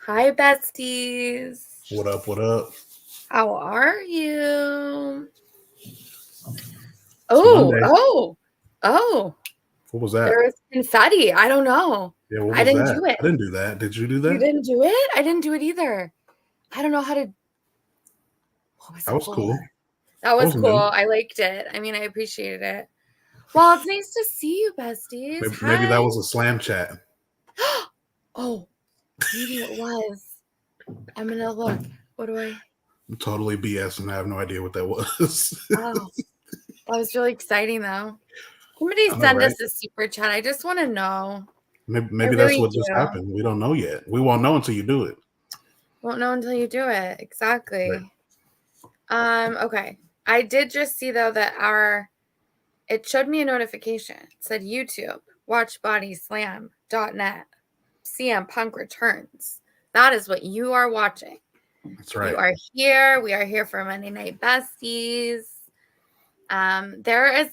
Hi, besties. What up? What up? How are you? It's Oh, Monday. oh, oh. What was There that? was confetti. I don't know. Yeah, what I was didn't that? do it. I didn't do that. Did you do You that? didn't do it? I didn't do it either. I don't know how to. What was That it was for? cool. That That was was cool. new. I liked it. I mean, I appreciated it. Well, it's nice to see you, besties. Maybe that Hi. was a slam chat. Oh, maybe it was. I'm going to look. What do I. I'm totally BS and I have no idea what that was. Oh, that was really exciting, though. Somebody I know, send right? us a super chat. I just want to know. I Maybe that's really what just do. happened. We don't know yet. We won't know until you do it. Won't know until you do it. Right. Exactly. Okay. I did just see though that it showed me a notification. It said YouTube, watchbodyslam.net. CM Punk returns. That is what you are watching. That's right. You are here. We are here for Monday Night Besties. There is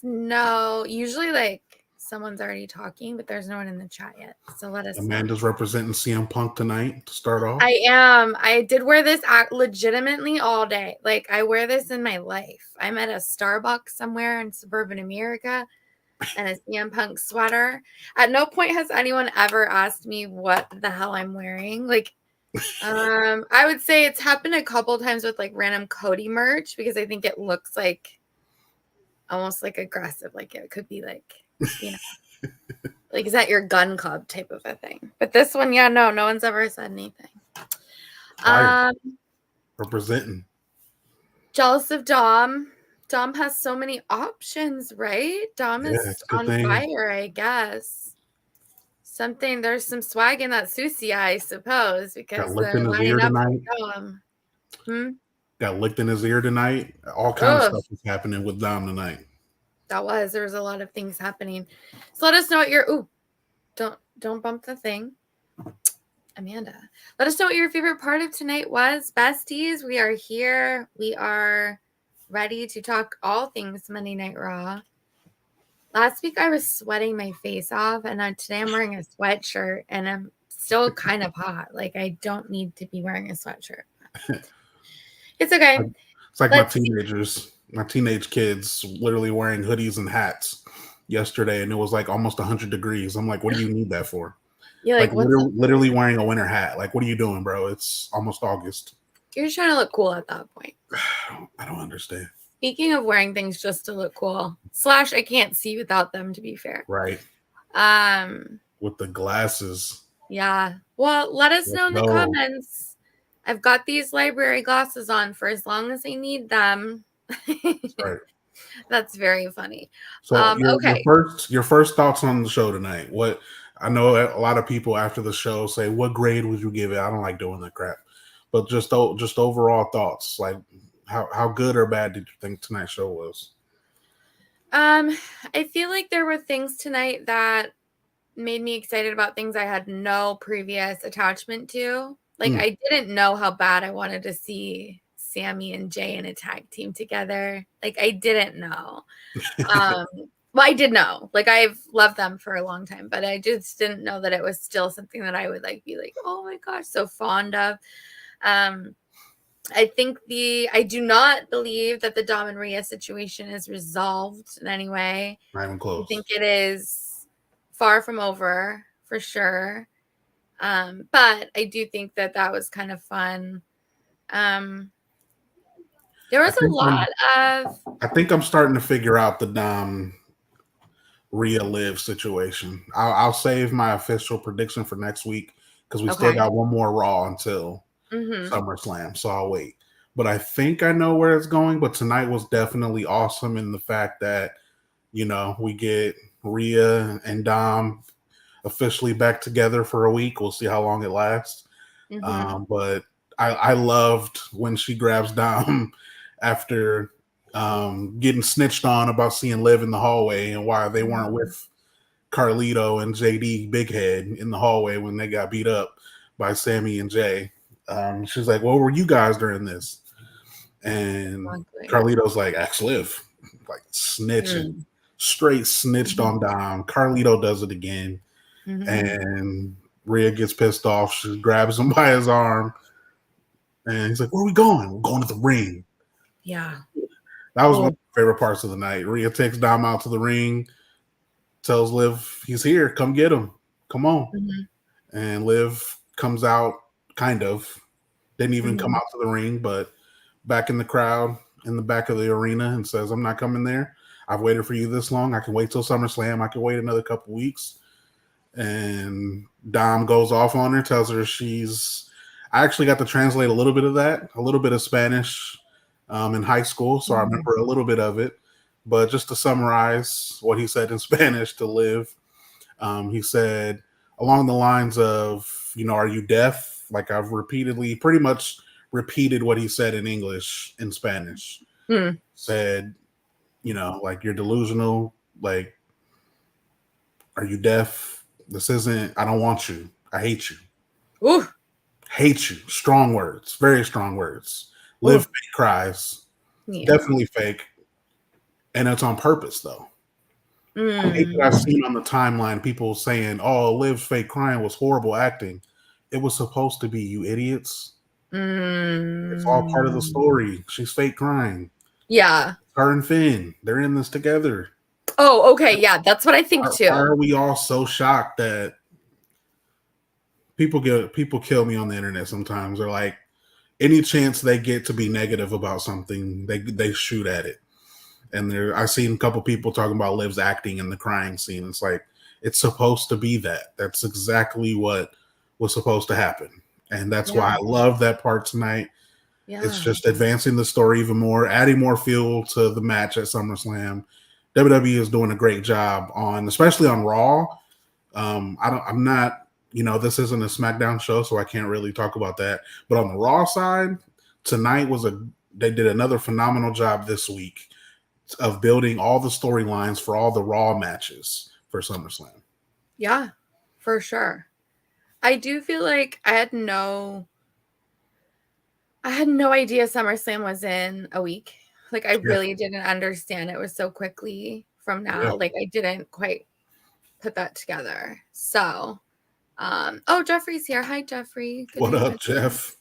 usually like someone's already talking, but there's no one in the chat yet. So let us know. Amanda's representing CM Punk tonight to start off. I am. I did wear this legitimately all day. Like I wear this in my life. I'm at a Starbucks somewhere in suburban America and a CM Punk sweater. At no point has anyone ever asked me what the hell I'm wearing. Like, I would say it's happened a couple times with like random Cody merch because I think it looks like almost like aggressive. Like it could be like, you know, like is that your gun club type of a thing? But this one, yeah, no one's ever said anything. Fire. Representing. Jealous of Dom. Dom has so many options, right? Dom Yeah, is it's a good on thing. fire, I guess. There's some swag in that Susie, I suppose, because Got licked they're in his lining ear up for tonight. Dom. Got licked in his ear tonight. All kind of Ugh, stuff is happening with Dom tonight. there was a lot of things happening. So let us know what your don't bump the thing. Amanda. Let us know what your favorite part of tonight was. Besties, we are here. We are ready to talk all things Monday Night Raw. Last week I was sweating my face off, and today I'm wearing a sweatshirt, and I'm still kind of hot. Like I don't need to be wearing a sweatshirt. It's okay. It's like Let's my teenage kids, literally wearing hoodies and hats yesterday, and it was like almost 100 degrees. I'm like, what do you need that for? You're Like like, what's up? literally wearing a winter hat. Like, what are you doing, bro? It's almost August. You're just trying to look cool at that point. I don't understand. Speaking of wearing things just to look cool, / I can't see without them, to be fair. Right. With the glasses. Yeah. Well, let us know in the No. comments. I've got these library glasses on for as long as I need them. That's right. That's very funny. So Okay. your first thoughts on the show tonight. What I know a lot of people after the show say, what grade would you give it? I don't like doing that crap. But just overall thoughts, like how good or bad did you think tonight's show was? I feel like there were things tonight that made me excited about things I had no previous attachment to. Like I didn't know how bad I wanted to see Sammy and Jay in a tag team together. Like I didn't know. Well, I did know. Like I've loved them for a long time, but I just didn't know that it was still something that I would like be like, oh my gosh, so fond of. I do not believe that the Dom and Rhea situation is resolved in any way. Not even close. I think it is far from over for sure. But I do think that was kind of fun. There was a lot of. I think I'm starting to figure out the Dom Rhea Liv situation. I'll save my official prediction for next week because we still got one more Raw until SummerSlam, so I'll wait. But I think I know where it's going. But tonight was definitely awesome in the fact that, we get Rhea and Dom officially back together for a week. We'll see how long it lasts. But I loved when she grabs Dom after getting snitched on about seeing Liv in the hallway and why they weren't with Carlito and JD Bighead in the hallway when they got beat up by Sammy and Jay. She's like, "What were you guys during this?" And Carlito's like, "Ask Liv," like snitching, straight snitched on Dom. Carlito does it again, and Rhea gets pissed off. She grabs him by his arm. And he's like, where are we going? We're going to the ring. Yeah. That was one of my favorite parts of the night. Rhea takes Dom out to the ring, tells Liv, he's here. Come get him. Come on. Mm-hmm. And Liv comes out, kind of. Didn't even come out to the ring, but back in the crowd, in the back of the arena, and says, I'm not coming there. I've waited for you this long. I can wait till SummerSlam. I can wait another couple weeks. And Dom goes off on her, tells her I actually got to translate a little bit of that, a little bit of Spanish in high school, so I remember a little bit of it. But just to summarize what he said in Spanish to Liv, he said along the lines of, are you deaf? Like I've pretty much repeated what he said in English in Spanish. Said, like you're delusional. Like, are you deaf? I don't want you. I hate you. Ooh. Hate you. Strong words. Very strong words. Liv fake cries. Yeah. Definitely fake. And it's on purpose, though. I hate that I've seen on the timeline people saying, oh, Liv's fake crying was horrible acting. It was supposed to be, you idiots. It's all part of the story. She's fake crying. Yeah. Her and Finn, they're in this together. Oh, okay. Yeah, that's what I think too. Why are we all so shocked that people kill me on the internet sometimes? They're like, any chance they get to be negative about something, they shoot at it. And I've seen a couple people talking about Liv's acting in the crying scene. It's like, it's supposed to be that. That's exactly what was supposed to happen. And that's why I love that part tonight. Yeah. It's just advancing the story even more, adding more fuel to the match at SummerSlam. WWE is doing a great job especially on Raw. I'm not, this isn't a SmackDown show, so I can't really talk about that. But on the Raw side, tonight they did another phenomenal job this week of building all the storylines for all the Raw matches for SummerSlam. Yeah, for sure. I do feel like I had no idea SummerSlam was in a week. Like I really didn't understand it was so quickly from now. Yeah. Like I didn't quite put that together. So, Jeffrey's here. Hi, Jeffrey. Good what up, Jeff?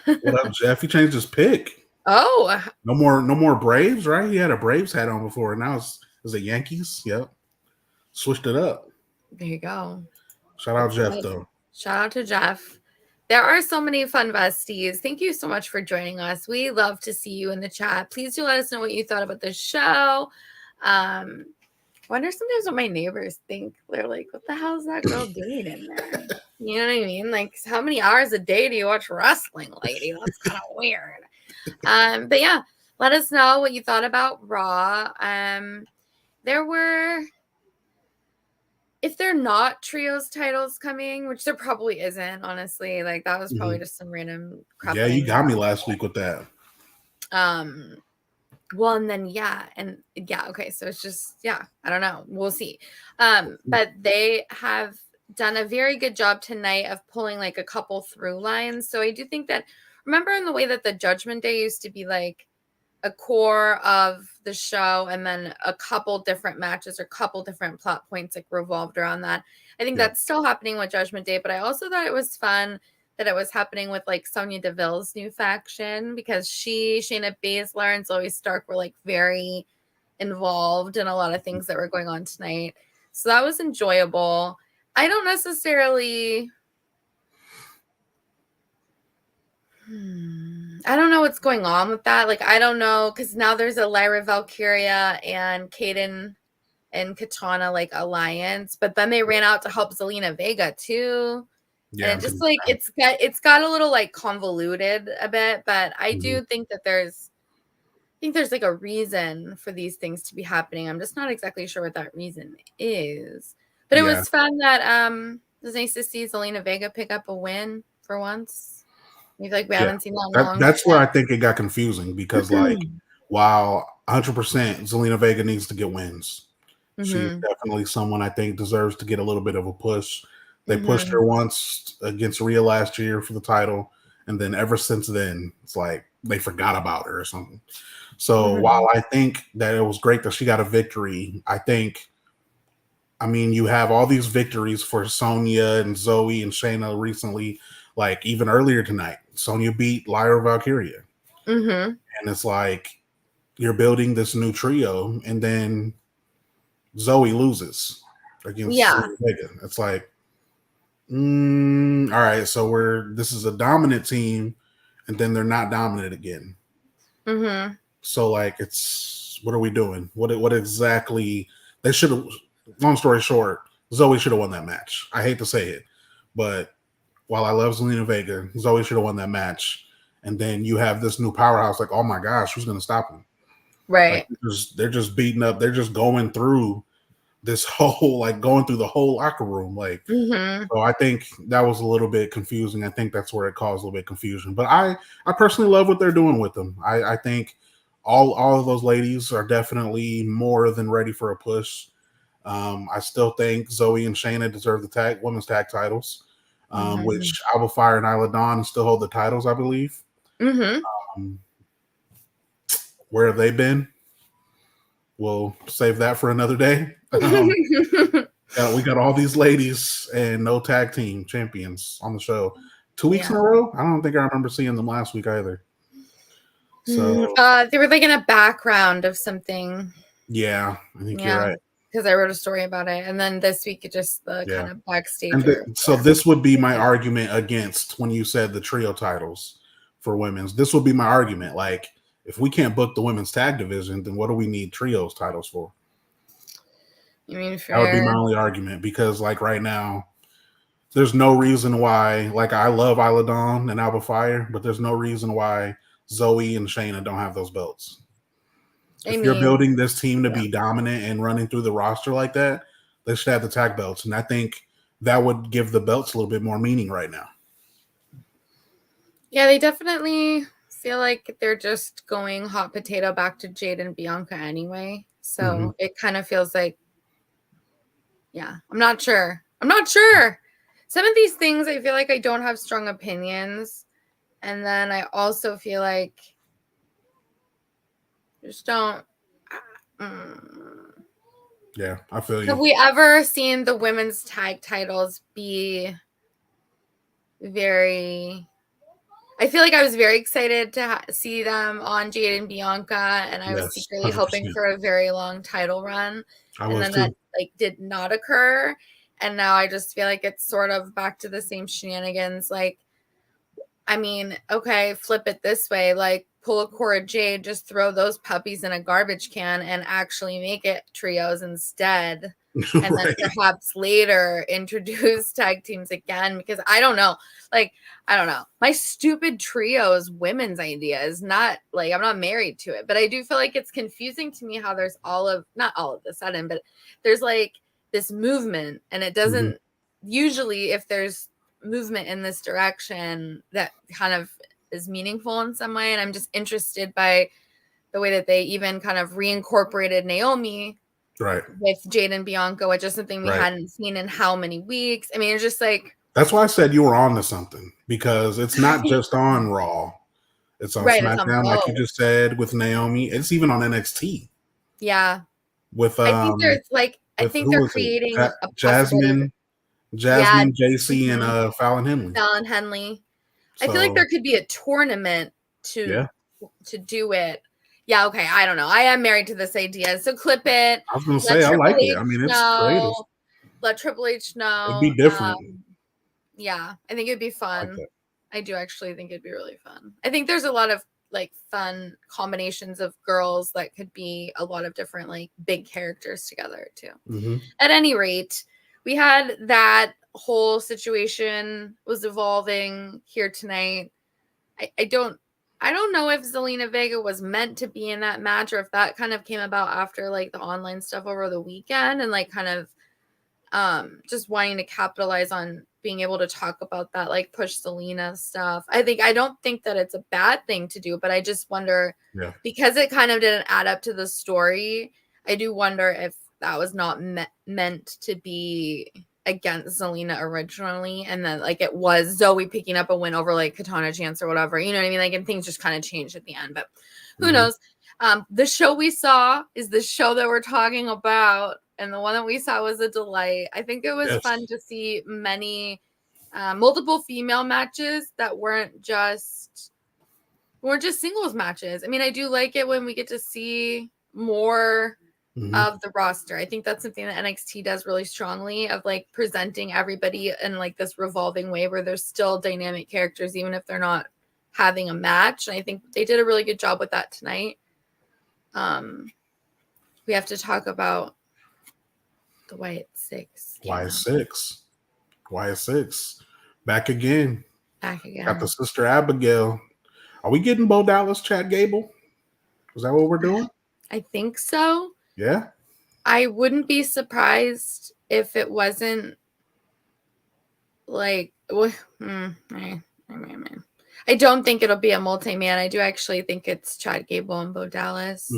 What up, Jeff? He changed his pick. Oh, no more Braves, right? He had a Braves hat on before, and now it's a Yankees. Yep, switched it up. There you go. Shout out Jeff, though. Shout out to Jeff. There are so many fun besties. Thank you so much for joining us. We love to see you in the chat. Please do let us know what you thought about the show. I wonder sometimes what my neighbors think. They're like, what the hell is that girl doing in there? You know what I mean? Like, how many hours a day do you watch wrestling, lady? That's kind of weird. But yeah, let us know what you thought about Raw. If they're not trios titles coming, which there probably isn't, honestly, like that was probably just some random crap. Yeah, you got me last week with that. Well, and then okay, so it's just I don't know, we'll see. But they have done a very good job tonight of pulling like a couple through lines. So I do think that, remember in the way that the Judgment Day used to be like a core of the show and then a couple different matches or couple different plot points like revolved around that. I think that's still happening with Judgment Day, but I also thought it was fun that it was happening with like Sonya Deville's new faction, because Shayna Baszler and Zoe Stark were like very involved in a lot of things that were going on tonight. So that was enjoyable. I don't necessarily I don't know what's going on with that. Like, I don't know, because now there's a Lyra Valkyria and Kaden and Katana like alliance, but then they ran out to help Zelina Vega too. Yeah, and it just like it's got a little like convoluted a bit, but I do think that there's like a reason for these things to be happening. I'm just not exactly sure what that reason is. But it was fun that it was nice to see Zelina Vega pick up a win for once. We haven't seen that in a long time. That's where I think it got confusing, because like while 100% Zelina Vega needs to get wins, she's definitely someone I think deserves to get a little bit of a push. They pushed her once against Rhea last year for the title, and then ever since then, it's like they forgot about her or something. So while I think that it was great that she got a victory, I think I mean, you have all these victories for Sonya and Zoe and Shayna recently, like even earlier tonight. Sonya beat Lyra Valkyria. Mm-hmm. And it's like you're building this new trio, and then Zoe loses against Zelina Vega. It's like, all right, so this is a dominant team, and then they're not dominant again. Mm-hmm. So like, it's what are we doing? What exactly? They should have. Long story short, Zoe should have won that match. I hate to say it, but while I love Zelina Vega, Zoe should have won that match. And then you have this new powerhouse. Like, oh my gosh, who's going to stop him? Right. Like, they're just beating up. They're just going through this whole, like, going through the whole locker room. Like, so I think that was a little bit confusing. I think that's where it caused a little bit of confusion. But I personally love what they're doing with them. I think all of those ladies are definitely more than ready for a push. I still think Zoe and Shayna deserve the women's tag titles, which Alba Fire and Isla Dawn still hold the titles, I believe. Where have they been? We'll save that for another day. We got all these ladies and no tag team champions on the show. 2 weeks in a row? I don't think I remember seeing them last week either. So they were like in a background of something. Yeah, I think you're right. Because I wrote a story about it, and then this week just the kind of backstage. So this would be my argument against when you said the trio titles for women's. This would be my argument. Like, if we can't book the women's tag division, then what do we need trios titles for? You mean fair? That would be my only argument, because like right now, there's no reason why. Like, I love Isla Dawn and Alba Fire, but there's no reason why Zoe and Shayna don't have those belts. If you're building this team to be dominant and running through the roster like that, they should have the tag belts. And I think that would give the belts a little bit more meaning right now. Yeah, they definitely feel like they're just going hot potato back to Jade and Bianca anyway. So it kind of feels like, I'm not sure. Some of these things, I feel like I don't have strong opinions. And then I also feel like just don't. Yeah, I feel you. Have we ever seen the women's tag titles be very... I feel like I was very excited to see them on Jade and Bianca, and I was secretly 100%. Hoping for a very long title run. And then that did not occur. And now I just feel like it's sort of back to the same shenanigans. Like, I mean, okay, flip it this way. Like, pull a Cora Jade, just throw those puppies in a garbage can and actually make it trios instead. And then perhaps later introduce tag teams again, because I don't know. Like, I don't know. My stupid trios women's idea is not like, I'm not married to it, but I do feel like it's confusing to me how there's not all of the sudden, but there's like this movement, and it doesn't usually, if there's movement in this direction, that kind of is meaningful in some way. And I'm just interested by the way that they even kind of reincorporated Naomi with Jade and Bianca, which is something we hadn't seen in how many weeks. I mean, it's just like, that's why I said you were on to something, because it's not just on Raw. It's on SmackDown, like you just said, with Naomi. It's even on NXT. Yeah. With I think there's like, I think they're creating a Jasmine, JC, and Fallon Henley. So, I feel like there could be a tournament to do it. Yeah, okay. I don't know. I am married to this idea. So clip it. I was going to say, I like it. I mean, it's creative. Let Triple H know. It'd be different. Yeah, I think it'd be fun. I do actually think it'd be really fun. I think there's a lot of like fun combinations of girls that could be a lot of different like big characters together too. At any rate, we had that whole situation was evolving here tonight. I don't know if Zelina Vega was meant to be in that match, or if that kind of came about after like the online stuff over the weekend, and like kind of just wanting to capitalize on being able to talk about that, like push Zelina stuff. I don't think that it's a bad thing to do, but I just wonder, because it kind of didn't add up to the story, I do wonder if that was not meant to be against Zelina originally, and then like it was Zoe picking up a win over like Katana Chance or whatever, you know what I mean? Like, and things just kind of changed at the end, but who knows? The show we saw is the show that we're talking about. and the one that we saw was a delight. I think it was fun to see many multiple female matches that weren't just singles matches. I mean, I do like it when we get to see more of the roster. I think that's something that NXT does really strongly, of like presenting everybody in like this revolving way where there's still dynamic characters even if they're not having a match. And I think they did a really good job with that tonight. We have to talk about the Wyatt Six. Wyatt Six. Back again. Got the Sister Abigail. Are we getting Bo Dallas, Chad Gable? Is that what we're doing? I think so. Yeah. I wouldn't be surprised if it wasn't like I don't think it'll be a multi-man. I do actually think it's Chad Gable and Bo Dallas.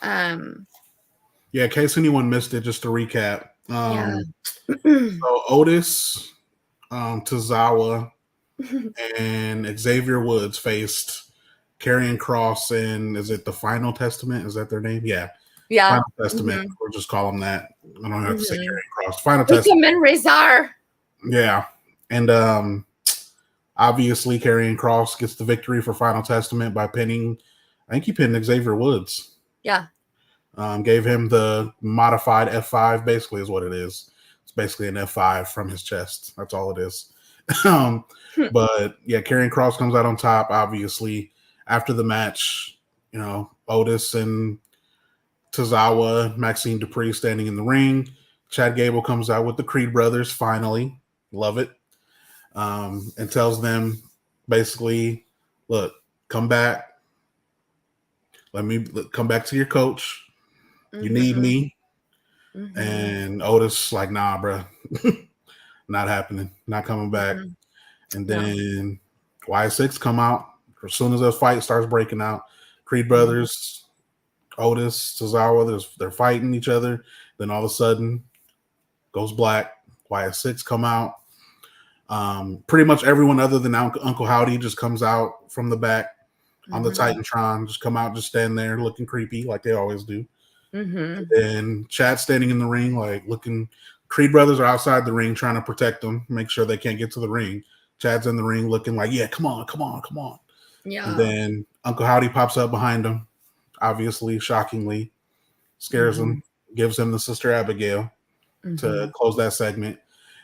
Yeah, in case anyone missed it, just to recap. So Otis, Tozawa, and Xavier Woods faced Karrion Kross and is it the Final Testament? Is that their name? Yeah. Final Testament. We'll just call them that. I don't have to say Karrion Kross. Final Testament. Razor. Yeah. And obviously Karrion Kross gets the victory for Final Testament by pinning, I think he pinned Xavier Woods. Yeah. Gave him the modified F5, basically is what it is. It's basically an F5 from his chest. That's all it is. But yeah, Karrion Kross comes out on top, obviously. After the match, you know, Otis and Tozawa, Maxine Dupree standing in the ring. Chad Gable comes out with the Creed brothers, finally. Love it. And tells them basically, look, come back. Let me come back to your coach. You need me. And Otis like, nah, bro. Not happening. Not coming back. And then Y6 come out. As soon as the fight starts breaking out, Creed brothers, Otis, Tozawa, they're fighting each other. Then all of a sudden, goes black. Y6 come out. Pretty much everyone other than Uncle Howdy just comes out from the back on the Titantron. Just come out, just stand there looking creepy like they always do. And Chad standing in the ring, like looking. Creed brothers are outside the ring trying to protect them, make sure they can't get to the ring. Chad's in the ring looking like, yeah, come on. Yeah. And then Uncle Howdy pops up behind him, obviously, shockingly, scares him, gives him the Sister Abigail to close that segment.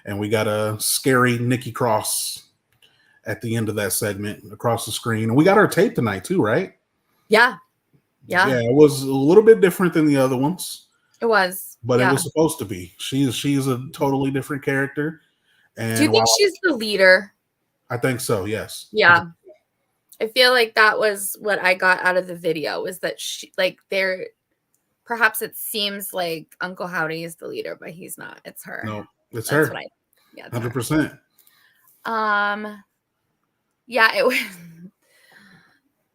And we got a scary Nikki Cross at the end of that segment across the screen. And we got our tape tonight too, right? Yeah. It was a little bit different than the other ones. It was. But it was supposed to be. She's a totally different character. And do you think she's the leader? I think so, yes. Yeah. I feel like that was what I got out of the video, was that she, like, there, perhaps it seems like Uncle Howdy is the leader, but he's not. It's her. No, it's her. 100%. Yeah, it was.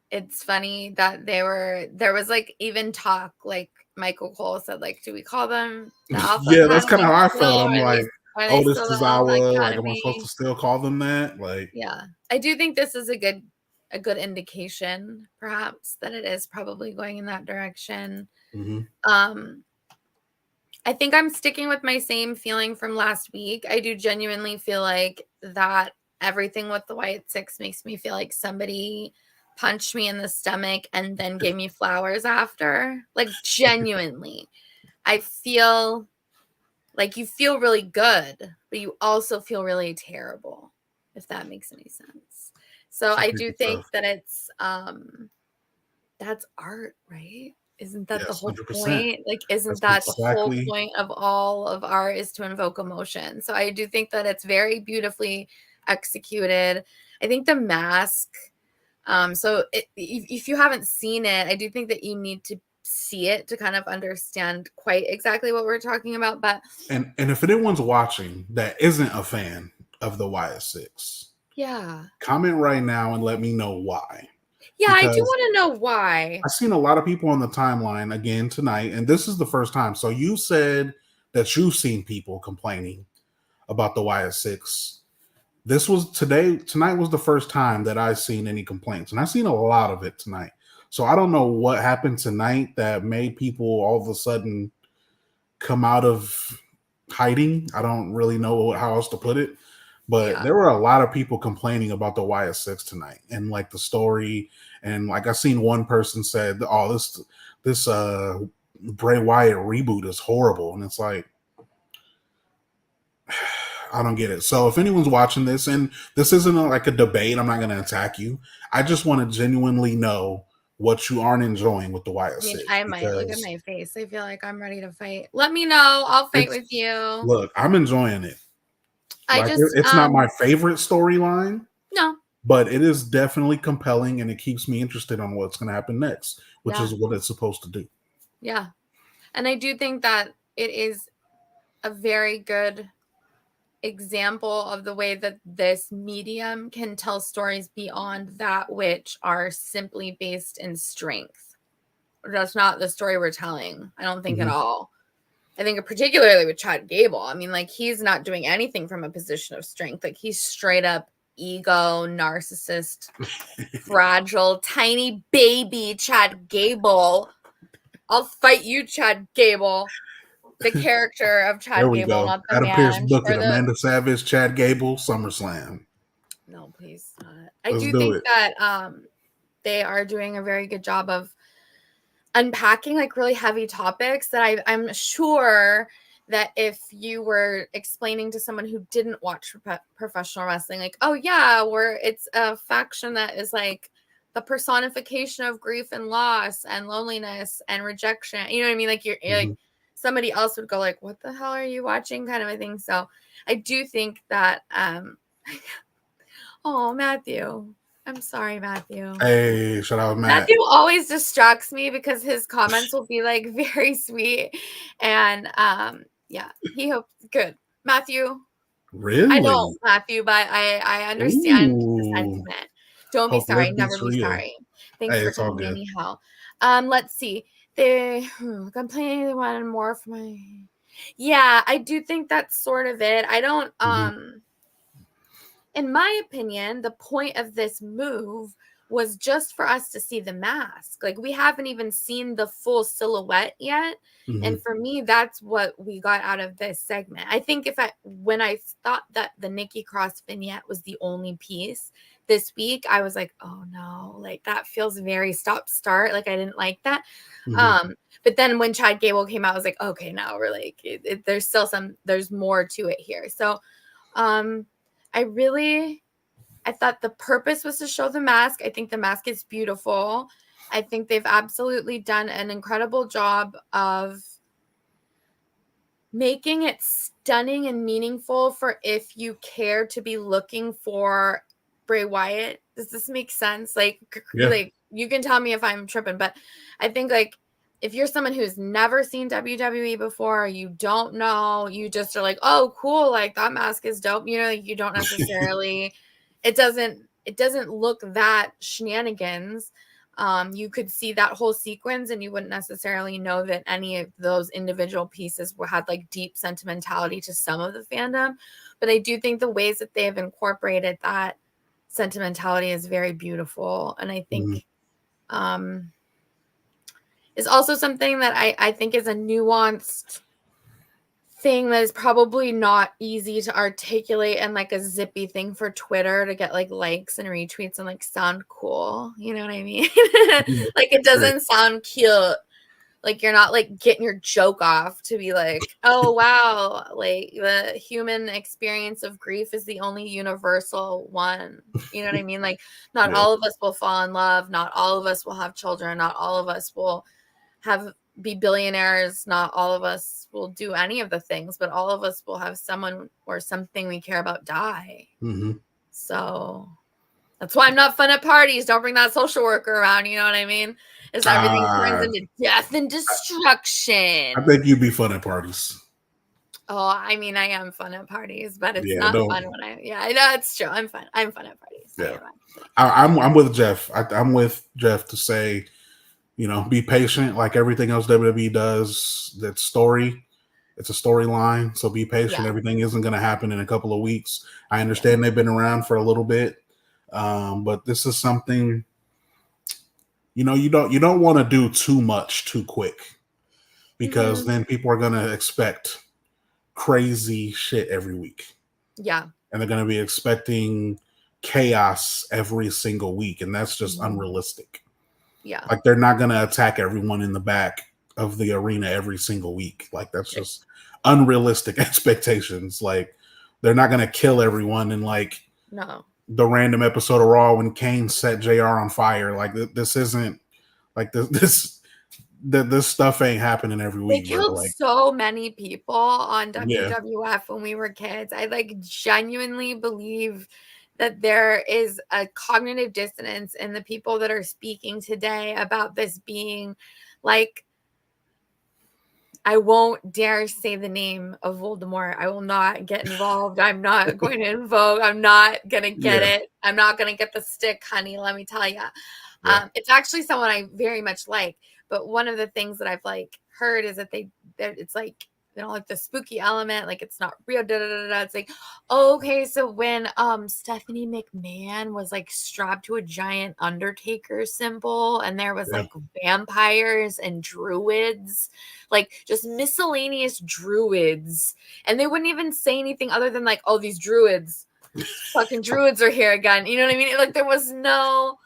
It's funny that there was like even talk, like Michael Cole said, like, do we call them the Alpha? Yeah, that's kind of how I felt. I'm like, Otis Tozawa, like, am I supposed to still call them that? Like, yeah, I do think this is a good indication, perhaps, that it is probably going in that direction. I think I'm sticking with my same feeling from last week. I do genuinely feel like that everything with the Wyatt Six makes me feel like somebody punched me in the stomach and then gave me flowers after. Like, genuinely. I feel like you feel really good, but you also feel really terrible, if that makes any sense. So I do think that it's that's art, right? Isn't that the whole 100%. Point? Like, isn't that the whole point of all of art, is to invoke emotion? So I do think that it's very beautifully executed. I think the mask, so if you haven't seen it, I do think that you need to see it to kind of understand quite exactly what we're talking about. But and if anyone's watching that isn't a fan of the Wyatt Six, comment right now and let me know why. Yeah, because I do want to know why. I've seen a lot of people on the timeline again tonight, and this is the first time. So you said that you've seen people complaining about the Wyatt Six. This was tonight was the first time that I've seen any complaints, and I've seen a lot of it tonight. So I don't know what happened tonight that made people all of a sudden come out of hiding. I don't really know how else to put it, but Yeah. there were a lot of people complaining about the Wyatt Six tonight and like the story. And like I seen one person said, "Oh, this Bray Wyatt reboot is horrible," and it's like, I don't get it. So if anyone's watching this, and this isn't like a debate, I'm not going to attack you. I just want to genuinely know what you aren't enjoying with the Wyatt I mean, Six. I might look at my face. I feel like I'm ready to fight. Let me know. I'll fight with you. Look, I'm enjoying it. I Like just it's not my favorite storyline. No. But it is definitely compelling, and it keeps me interested on what's going to happen next, which is what it's supposed to do. Yeah. And I do think that it is a very good example of the way that this medium can tell stories beyond that which are simply based in strength. That's not the story we're telling. I don't think at all. I think particularly with Chad Gable. I mean, like, he's not doing anything from a position of strength. Like, he's straight up ego, narcissist, fragile, tiny baby Chad Gable. I'll fight you, Chad Gable. The character of Chad Gable, not the Adam Pearce man. book it. Amanda Savage, Chad Gable, SummerSlam. No, please not. I do think that they are doing a very good job of unpacking like really heavy topics that I'm sure that if you were explaining to someone who didn't watch professional wrestling, like, oh yeah, it's a faction that is like the personification of grief and loss and loneliness and rejection. You know what I mean? Like you're like somebody else would go like, what the hell are you watching? Kind of a thing. So I do think that oh, Matthew. I'm sorry, Matthew. Hey, shout out Matt. Matthew always distracts me because his comments will be like very sweet. And yeah, he hopes good. Matthew. Really? I don't, Matthew, but I understand the sentiment. Don't be sorry. Never be sorry. Thanks for coming anyhow. Let's see. They complaining they wanted more for my. Yeah, I do think that's sort of it. I don't in my opinion, the point of this move was just for us to see the mask. Like, we haven't even seen the full silhouette yet. And for me, that's what we got out of this segment. I think when I thought that the Nikki Cross vignette was the only piece this week, I was like, oh no, like that feels very stop-start. Like, I didn't like that. But then when Chad Gable came out, I was like, okay, now we're like, there's more to it here. So, I thought the purpose was to show the mask. I think the mask is beautiful. I think they've absolutely done an incredible job of making it stunning and meaningful for if you care to be looking for Bray Wyatt. Does this make sense? Like you can tell me if I'm tripping, but I think like if you're someone who's never seen WWE before, you don't know, you just are like, oh, cool, like that mask is dope. You know, like you don't necessarily, it doesn't look that shenanigans. You could see that whole sequence and you wouldn't necessarily know that any of those individual pieces had like deep sentimentality to some of the fandom. But I do think the ways that they have incorporated that sentimentality is very beautiful. And I think, is also something that I think is a nuanced thing that is probably not easy to articulate and like a zippy thing for Twitter to get like likes and retweets and like sound cool. You know what I mean? Like it doesn't sound cute. Like you're not like getting your joke off to be like, oh wow, like the human experience of grief is the only universal one. You know what I mean? Like not all of us will fall in love. Not all of us will have children. Not all of us will be billionaires. Not all of us will do any of the things, but all of us will have someone or something we care about die. So that's why I'm not fun at parties. Don't bring that social worker around. You know what I mean? Is everything turns into death and destruction. I think you'd be fun at parties. Oh, I mean, I am fun at parties, but it's not fun when I know it's true. I'm fun at parties. Yeah. I'm with Jeff. I'm with Jeff to say, you know, be patient like everything else WWE does. That story, it's a storyline. So be patient. Yeah. Everything isn't going to happen in a couple of weeks. I understand they've been around for a little bit. But this is something, you know, you don't want to do too much too quick. because then people are going to expect crazy shit every week. Yeah. And they're going to be expecting chaos every single week. And that's just unrealistic. Yeah. Like, they're not going to attack everyone in the back of the arena every single week. Like, that's just unrealistic expectations. Like, they're not going to kill everyone in like the random episode of Raw when Kane set JR on fire. Like, this isn't like this stuff ain't happening every week. They killed so many people on WWF when we were kids. I like genuinely believe that there is a cognitive dissonance in the people that are speaking today about this being like, I won't dare say the name of Voldemort. I will not get involved. I'm not going to invoke. I'm not going to get it. I'm not going to get the stick, honey. Let me tell you. It's actually someone I very much like. But one of the things that I've like heard is that it's like, they don't like the spooky element. Like, it's not real. It's like, okay. So when Stephanie McMahon was like strapped to a giant Undertaker symbol, and there was like vampires and druids, like just miscellaneous druids, and they wouldn't even say anything other than like, oh, these druids, fucking druids are here again. You know what I mean? Like, there was no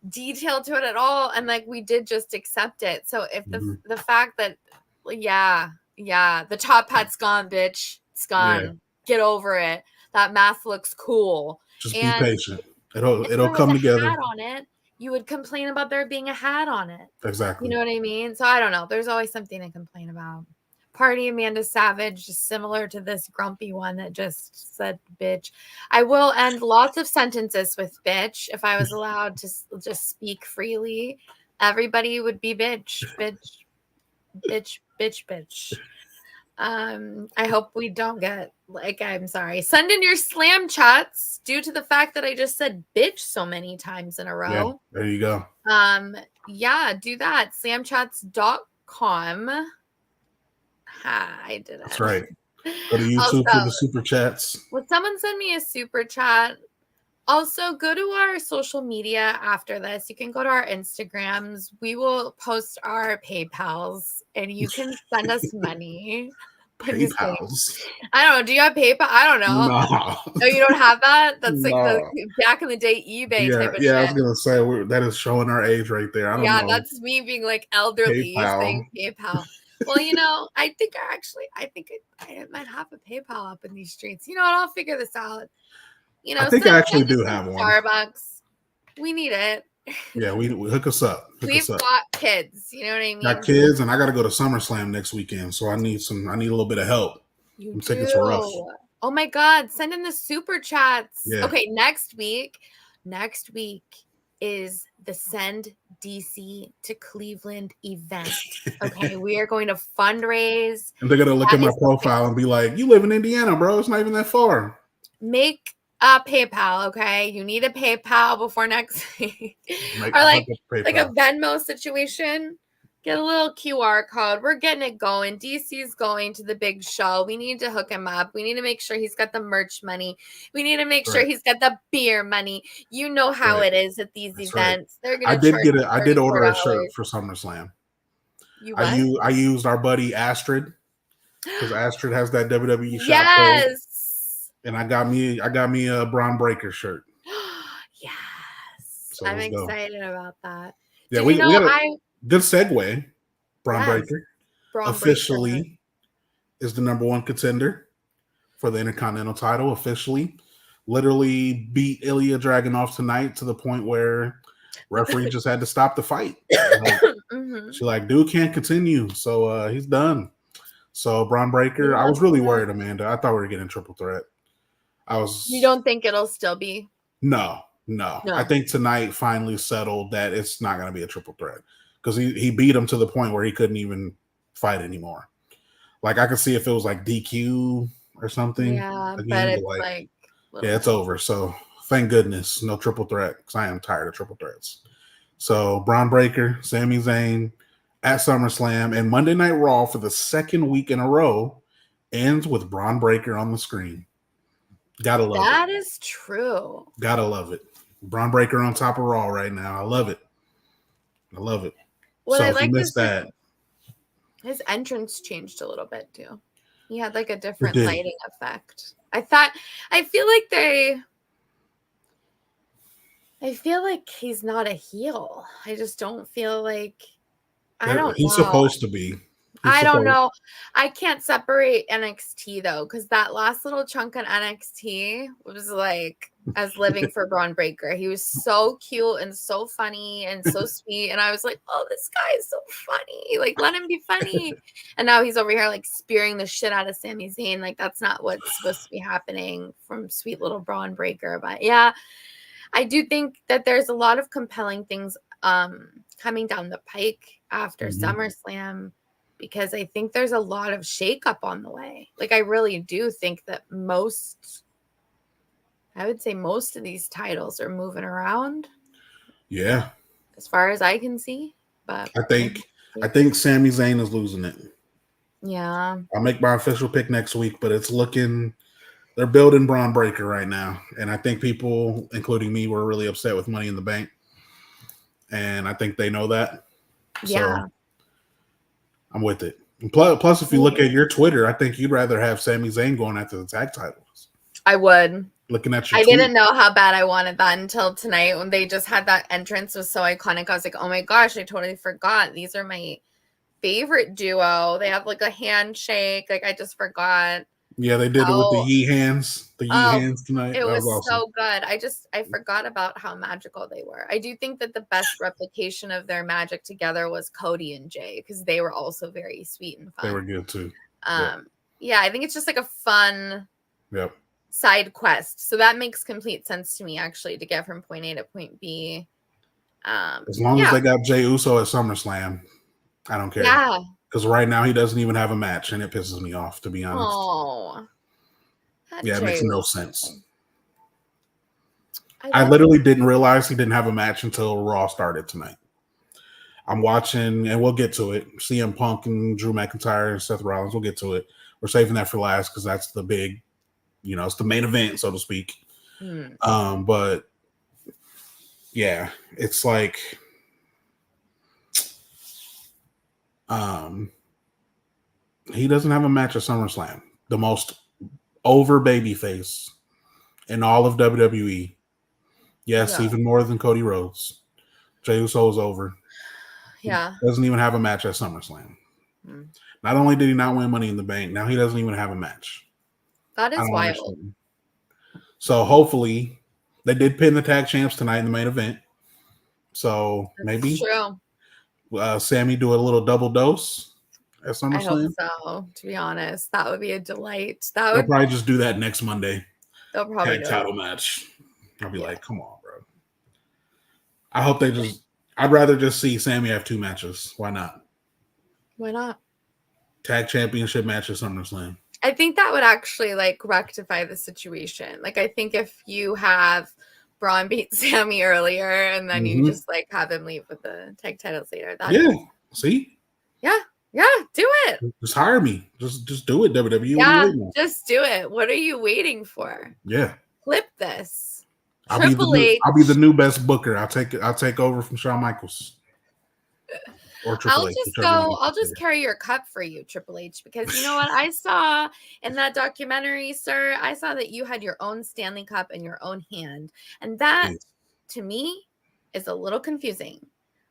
detail to it at all, and like we did just accept it. So if the fact that the top hat's gone, bitch, it's gone. Get over it. That mask looks cool. Just be patient. It'll come together. Hat on it, you would complain about there being a hat on it. Exactly. You know what I mean? So I don't know. There's always something to complain about. Party Amanda Savage, just similar to this grumpy one that just said bitch. I will end lots of sentences with bitch if I was allowed to just speak freely. Everybody would be bitch, bitch, bitch, bitch, bitch. I hope we don't get like, I'm sorry. Send in your slam chats due to the fact that I just said bitch so many times in a row. Yeah, there you go. Do that. Slamchats.com. I did it. That's right. Go to YouTube for the super chats. Would someone send me a super chat? Also, go to our social media after this. You can go to our Instagrams. We will post our PayPals, and you can send us money. PayPals? I don't know. Do you have PayPal? I don't know. No. Oh, you don't have that? That's like the back in the day eBay type of shit. Yeah, I was going to say, that is showing our age right there. I don't know. That's me being like elderly saying PayPal. Well, you know, I think I might have a PayPal up in these streets. You know what? I'll figure this out. You know, I think I actually do have one. Starbucks. We need it. Yeah, we hook us up. We've got kids. You know what I mean? Got kids, and I got to go to SummerSlam next weekend, so I need a little bit of help. Tickets are rough. Oh my God! Send in the super chats. Yeah. Okay, next week is the Send DC to Cleveland event. Okay, we are going to fundraise. And they're going to look at my profile and be like, you live in Indiana, bro. It's not even that far. Make a PayPal, okay? You need a PayPal before next week. Or like a Venmo situation. Get a little QR code. We're getting it going. DC's going to the big show. We need to hook him up. We need to make sure he's got the merch money. We need to make sure he's got the beer money. You know how it is at these events. They're gonna. I did order a shirt for SummerSlam. I used our buddy Astrid, because Astrid has that WWE shop. Yes. And I got me a Braun Breaker shirt. Yes. So I'm excited about that. Yeah, we got a good segue. Braun Breaker officially is the #1 contender for the Intercontinental title. Officially, literally beat Ilya Dragunov tonight to the point where referee just had to stop the fight. She's like, dude can't continue, so he's done. So Braun Breaker, I was really worried, Amanda. I thought we were getting triple threat. You don't think it'll still be? No. I think tonight finally settled that it's not going to be a triple threat, because he beat him to the point where he couldn't even fight anymore. Like, I could see if it was like DQ or something. Yeah, again, but it's it's over. So thank goodness, no triple threat, because I am tired of triple threats. So Braun Breaker, Sami Zayn at SummerSlam, and Monday Night Raw for the second week in a row ends with Braun Breaker on the screen. Gotta love it. That is true. Gotta love it. Braun Breaker on top of Raw right now. I love it. Well, so if you missed that, His entrance changed a little bit too. He had like a It different did. lighting effect. I feel like he's not a heel. I just don't feel like, I don't He's know. supposed to be. I don't know. I can't separate NXT though, because that last little chunk on NXT was like as living for Braun Breaker. He was so cute and so funny and so sweet. And I was like, oh, this guy is so funny. Like, let him be funny. And now he's over here like spearing the shit out of Sami Zayn. Like, that's not what's supposed to be happening from sweet little Braun Breaker. But yeah, I do think that there's a lot of compelling things coming down the pike after SummerSlam, because I think there's a lot of shakeup on the way. Like, I really do think that I would say most of these titles are moving around. Yeah. As far as I can see. But I think Sami Zayn is losing it. Yeah. I'll make my official pick next week, but it's looking, they're building Braun Breaker right now. And I think people, including me, were really upset with Money in the Bank. And I think they know that. Yeah. So I'm with it. And plus, if you look at your Twitter, I think you'd rather have Sami Zayn going after the tag titles. I would. Looking at your I tweet. didn't know how bad I wanted that until tonight when they just had that entrance. Was so iconic. I was like, oh my gosh, I totally forgot. These are my favorite duo. They have like a handshake. Like, I just forgot. Yeah, they did it with the Yee hands. The Yee hands tonight. It was awesome. so good. I forgot about how magical they were. I do think that the best replication of their magic together was Cody and Jay, because they were also very sweet and fun. They were good too. Yeah, I think it's just like a fun side quest. So that makes complete sense to me, actually, to get from point A to point B. As long as they got Jey Uso at SummerSlam, I don't care. Yeah. Because right now he doesn't even have a match, and it pisses me off, to be honest. Oh. Yeah, it makes no sense. I literally didn't realize he didn't have a match until Raw started tonight. I'm watching, and we'll get to it. CM Punk and Drew McIntyre and Seth Rollins, we'll get to it. We're saving that for last because that's the big, it's the main event, so to speak. But yeah, it's like he doesn't have a match at SummerSlam. The most over babyface in all of WWE. Yes, even more than Cody Rhodes. Jey Uso is over. Yeah. He doesn't even have a match at SummerSlam. Not only did he not win Money in the Bank, now he doesn't even have a match. That is wild. So hopefully they did pin the tag champs tonight in the main event. So maybe Sammy do a little double dose at SummerSlam. I hope so, to be honest. That would be a delight. They'll probably just do that next Monday. They'll probably tag title match. I'll be like, come on, bro. I hope I'd rather just see Sammy have 2 matches. Why not? Why not? Tag championship match at SummerSlam. I think that would actually like rectify the situation. Like, I think if you have Braun beat Sammy earlier and then you just like have him leave with the tag titles later. See? Yeah, do it. Just hire me. Just do it, WWE. Yeah, just do it. What are you waiting for? Yeah. Flip this. I'll be the new best booker. I'll take over from Shawn Michaels. Or Triple H. I'll just carry your cup for you, Triple H, because you know what I saw in that documentary, sir? I saw that you had your own Stanley Cup in your own hand. And that, to me, is a little confusing.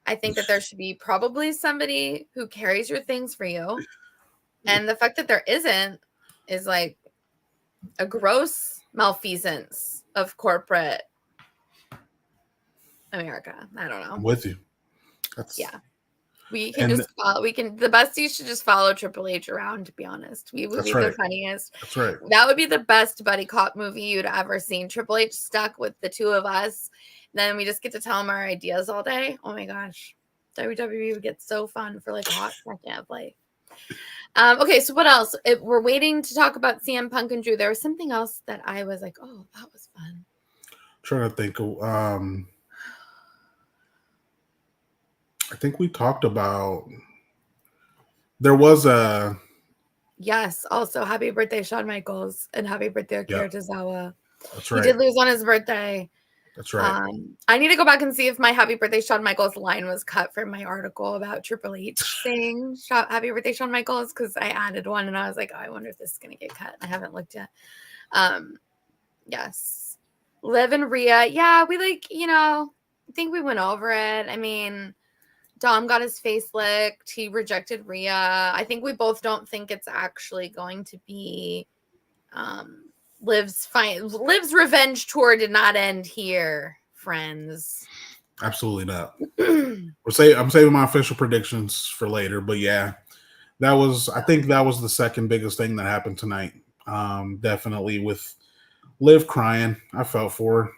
I think that there should be probably somebody who carries your things for you. And the fact that there isn't is like a gross malfeasance of corporate America. I don't know. I'm with you. We can the besties should just follow Triple H around, to be honest. We would be the funniest. That's right. That would be the best buddy cop movie you'd ever seen. Triple H stuck with the two of us. Then we just get to tell him our ideas all day. Oh my gosh. WWE would get so fun for like a hot second of life. Okay, so what else? We're waiting to talk about CM Punk and Drew. There was something else that I was like, oh, that was fun. I'm trying to think of I think we talked about there was a also happy birthday Shawn Michaels and happy birthday Akira Tozawa. That's right. He did lose on his birthday. That's right. I need to go back and see if my Happy Birthday Shawn Michaels line was cut from my article about Triple H saying Happy Birthday Shawn Michaels, because I added one and I was like, oh, I wonder if this is going to get cut. I haven't looked yet. Yes. Liv and Rhea. Yeah, we I think we went over it. I mean, Dom got his face licked. He rejected Rhea. I think we both don't think it's actually going to be Liv's revenge tour did not end here, friends. Absolutely not. I'm saving my official predictions for later, but yeah, I think that was the second biggest thing that happened tonight. Definitely with Liv crying. I felt for her,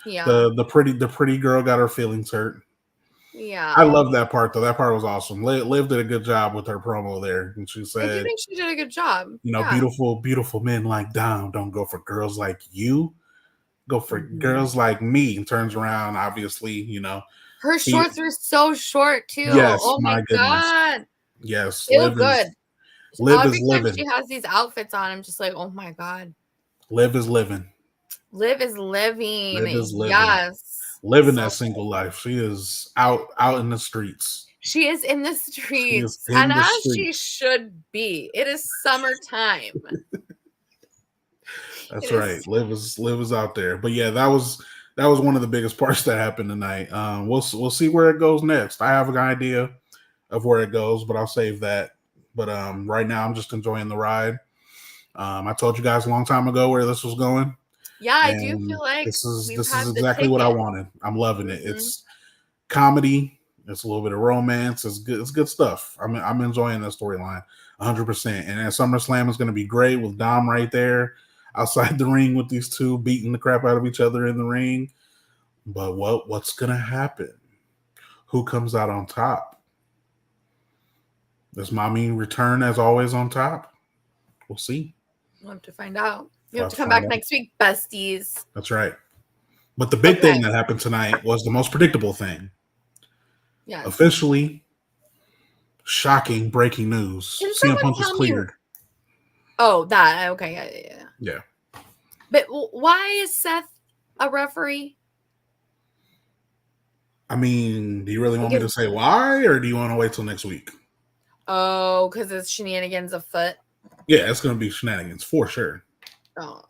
Yeah. The pretty girl got her feelings hurt. Yeah. I love that part though. That part was awesome. Liv did a good job with her promo there. And she said, I do think she did a good job. Beautiful men like Dom don't go for girls like you. Go for girls like me. And turns around, obviously, her shorts were so short too. Yes, oh my God. Yes, they look good. Liv Every is time living. she has these outfits on, I'm just like, oh my God. Liv is living. Liv is living. Liv is living. Yes. Living that single life. She is out in the streets. She is in the streets. And as she should be. It is summertime. That's right. Liv is out there. But yeah, that was one of the biggest parts that happened tonight. We'll see where it goes next. I have an idea of where it goes, but I'll save that. But right now I'm just enjoying the ride. I told you guys a long time ago where this was going. Yeah, I do feel like this is exactly what I wanted. I'm loving it. It's comedy. It's a little bit of romance. It's good. It's good stuff. I'm enjoying the storyline 100%. And then SummerSlam is going to be great with Dom right there outside the ring with these two beating the crap out of each other in the ring. But what's going to happen? Who comes out on top? Does Mommy return as always on top? We'll see. We'll have to find out. You have to come back next week, besties. That's right. But the big thing that happened tonight was the most predictable thing. Yeah. Officially, shocking breaking news. CM Punk is cleared. That. Okay. Yeah. But why is Seth a referee? I mean, do you really want me to say why, or do you want to wait till next week? Oh, because it's shenanigans afoot. Yeah, it's going to be shenanigans for sure. Oh.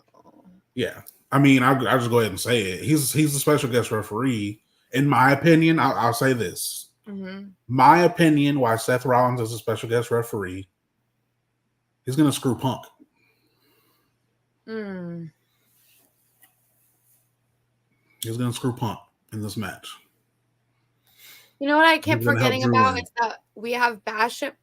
Yeah. I mean, I'll just go ahead and say it. He's a special guest referee. In my opinion, I'll say this. Mm-hmm. My opinion, why Seth Rollins is a special guest referee, he's going to screw Punk. He's going to screw Punk in this match. You know what I kept forgetting about? It's that we have Bash it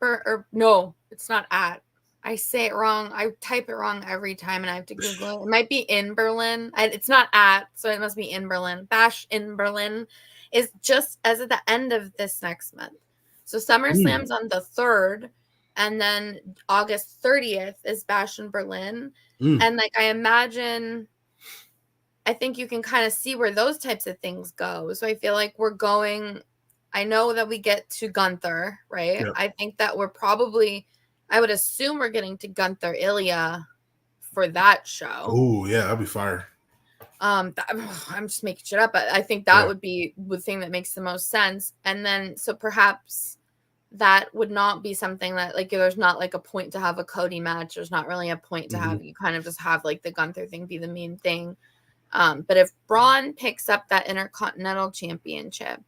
no, it's not at. I say it wrong. I type it wrong every time, and I have to Google it. It might be in Berlin. It's not at, so it must be in Berlin. Bash in Berlin is just as at the end of this next month. So SummerSlam's on the 3rd, and then August 30th is Bash in Berlin. And I think you can kind of see where those types of things go. So I feel like we're going. I know that we get to Gunther, right? Yep. I think that I would assume we're getting to Gunther Ilya for that show. Oh, yeah, that'd be fire. I'm just making shit up, but I think that would be the thing that makes the most sense. And then, so perhaps that would not be something that, like, there's not like a point to have a Cody match. There's not really a point to have, you kind of just have like the Gunther thing be the main thing. But if Braun picks up that Intercontinental Championship,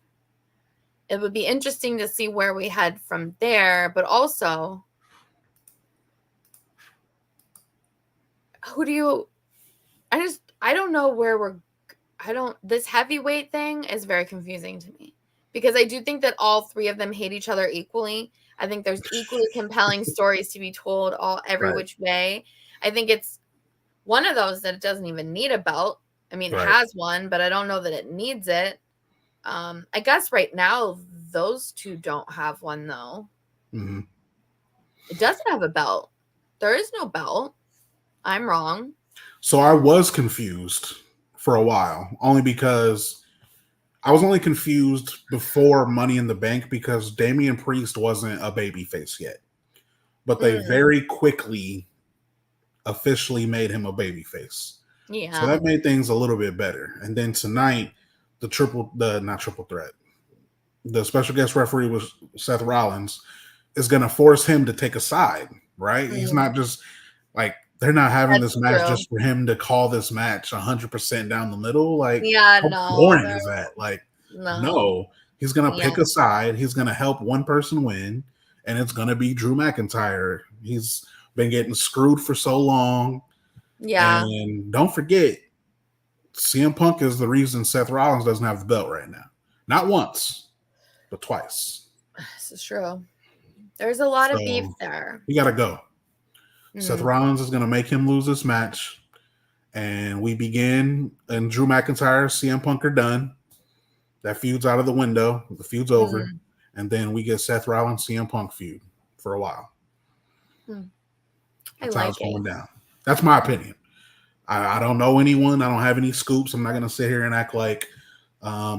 it would be interesting to see where we head from there. But also, I don't know where this heavyweight thing is very confusing to me, because I do think that all three of them hate each other equally. I think there's equally compelling stories to be told every which way. I think it's one of those that it doesn't even need a belt. I mean, it has one, but I don't know that it needs it. I guess right now those two don't have one though. Mm-hmm. It doesn't have a belt. There is no belt. I'm wrong. So I was confused for a while, only because I was only confused before Money in the Bank because Damian Priest wasn't a babyface yet, but they very quickly officially made him a babyface. Yeah. So that made things a little bit better. And then tonight, not triple threat, the special guest referee was Seth Rollins, is going to force him to take a side, right? He's not just like, they're not having this match just for him to call this match 100% down the middle. Like, how boring is that? Like, no, he's going to pick a side. He's going to help one person win, and it's going to be Drew McIntyre. He's been getting screwed for so long. Yeah. And don't forget, CM Punk is the reason Seth Rollins doesn't have the belt right now. Not once, but twice. This is true. There's a lot of beef there. You got to go. Seth Rollins is going to make him lose this match. And we begin, and Drew McIntyre, CM Punk are done. That feud's out of the window. The feud's over. And then we get Seth Rollins, CM Punk feud for a while. That's how it's going down. That's my opinion. I don't know anyone. I don't have any scoops. I'm not going to sit here and act like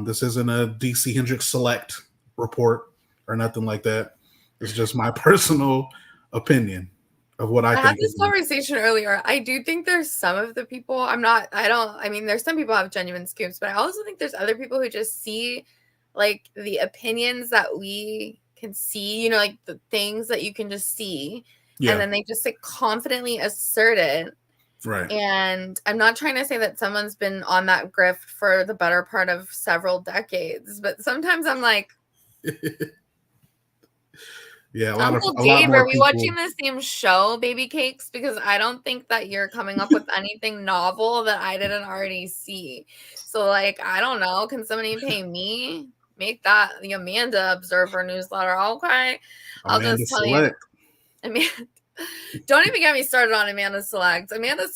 this isn't a DC Hendricks Select report or nothing like that. It's just my personal opinion of what I think. I had this conversation earlier. I do think there's some of the people, there's some people who have genuine scoops, but I also think there's other people who just see like the opinions that we can see, like the things that you can just see. Yeah. And then they just like confidently assert it. Right. And I'm not trying to say that someone's been on that grift for the better part of several decades, but sometimes I'm like, yeah, Uncle Dave, are we watching the same show, Baby Cakes? Because I don't think that you're coming up with anything novel that I didn't already see. So, like, I don't know. Can somebody pay me? Make that the Amanda Observer newsletter. Okay. I'll just tell you. Don't even get me started on Amanda Select. Amanda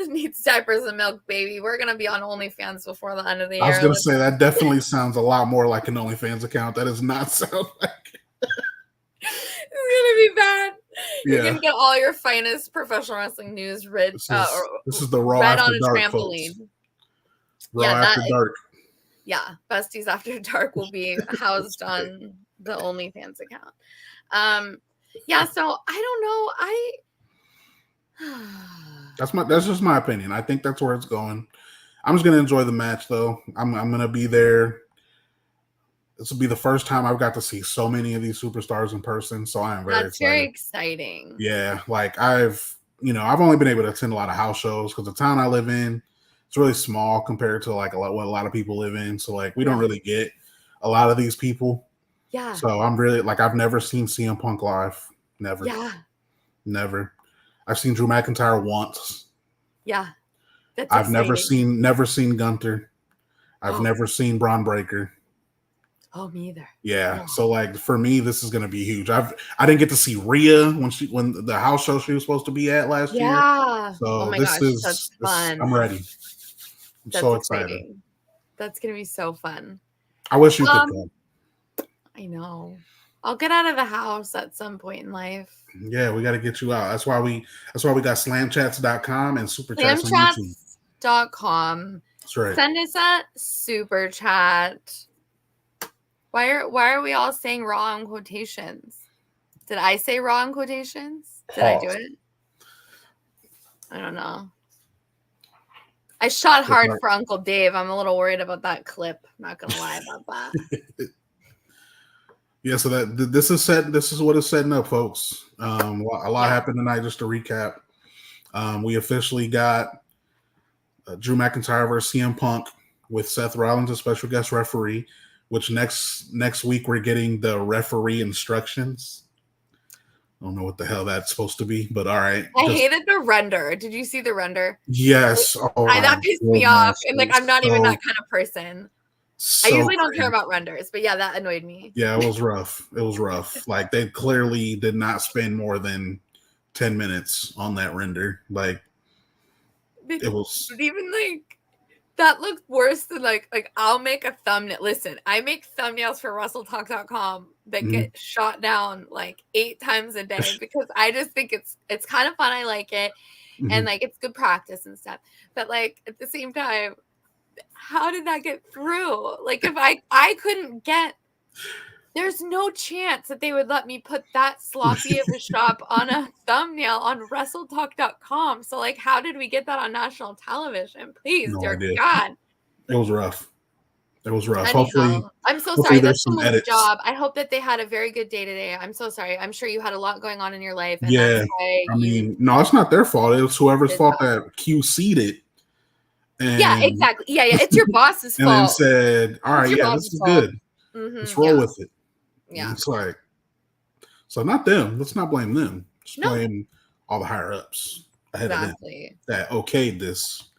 needs diapers and milk, baby. We're going to be on OnlyFans before the end of the year. I was going to say, that definitely sounds a lot more like an OnlyFans account. That does not sound like it's gonna be bad. Yeah. You're gonna get all your finest professional wrestling news read. This is the Raw after dark, trampoline. Folks. Raw after dark. Yeah, Besties After Dark will be housed on the OnlyFans account. Yeah, so I don't know. That's just my opinion. I think that's where it's going. I'm just gonna enjoy the match, though. I'm gonna be there. This will be the first time I've got to see so many of these superstars in person, so I am very excited. That's very exciting. Yeah, like I've only been able to attend a lot of house shows because the town I live in, it's really small compared to like what a lot of people live in. So like we don't really get a lot of these people. Yeah. So I'm really like I've never seen CM Punk live. Never. Yeah. Never. I've seen Drew McIntyre once. Yeah. That's I've exciting. never seen Gunther. I've never seen Braun Breaker. Oh, me either. Yeah. So like for me, this is gonna be huge. I didn't get to see Rhea when the house show she was supposed to be at last year. Yeah. So oh my gosh, that's fun. I'm ready. I'm so excited. That's gonna be so fun. I wish you could come. I know. I'll get out of the house at some point in life. Yeah, we got to get you out. That's why we got slamchats.com and super chats on YouTube. Slamchats.com. That's right. Send us a super chat. Why are we all saying raw in quotations? Did I say raw in quotations? Did I do it? I don't know. I shot hard for Uncle Dave. I'm a little worried about that clip. I'm not gonna lie about that. Yeah, so this is what is setting up, folks. A lot happened tonight. Just to recap, we officially got Drew McIntyre versus CM Punk with Seth Rollins as special guest referee. Which next week we're getting the referee instructions. I don't know what the hell that's supposed to be, but all right. I hated the render. Did you see the render? Yes. That pissed me off. And like I'm not even that kind of person. I usually don't care about renders, but yeah, that annoyed me. Yeah, it was rough. Like they clearly did not spend more than 10 minutes on that render. Like it was even like that looked worse than like I'll make a thumbnail. Listen, I make thumbnails for WrestleTalk.com that get shot down like 8 times a day because I just think it's kind of fun. I like it. And like it's good practice and stuff. But like at the same time, how did that get through? Like if I couldn't get There's no chance that they would let me put that sloppy of a shop on a thumbnail on WrestleTalk.com. So, like, how did we get that on national television? Please, No dear idea. God. It was rough. It was rough. Anyhow, I'm so hopefully sorry. there's That's some someone's edits. job. I hope that they had a very good day today. I'm so sorry. I'm sure you had a lot going on in your life, and Yeah. that's why I mean, no, it's not their fault. It was whoever's did fault that. that QC'd it. Yeah, exactly. Yeah, it's your boss's And then fault. said, all It's right, your yeah, this boss's is fault. good. Let's roll Yeah. with it. Yeah. And it's like, so not them. Let's not blame them. Just No. blame all the higher ups ahead of them that okayed this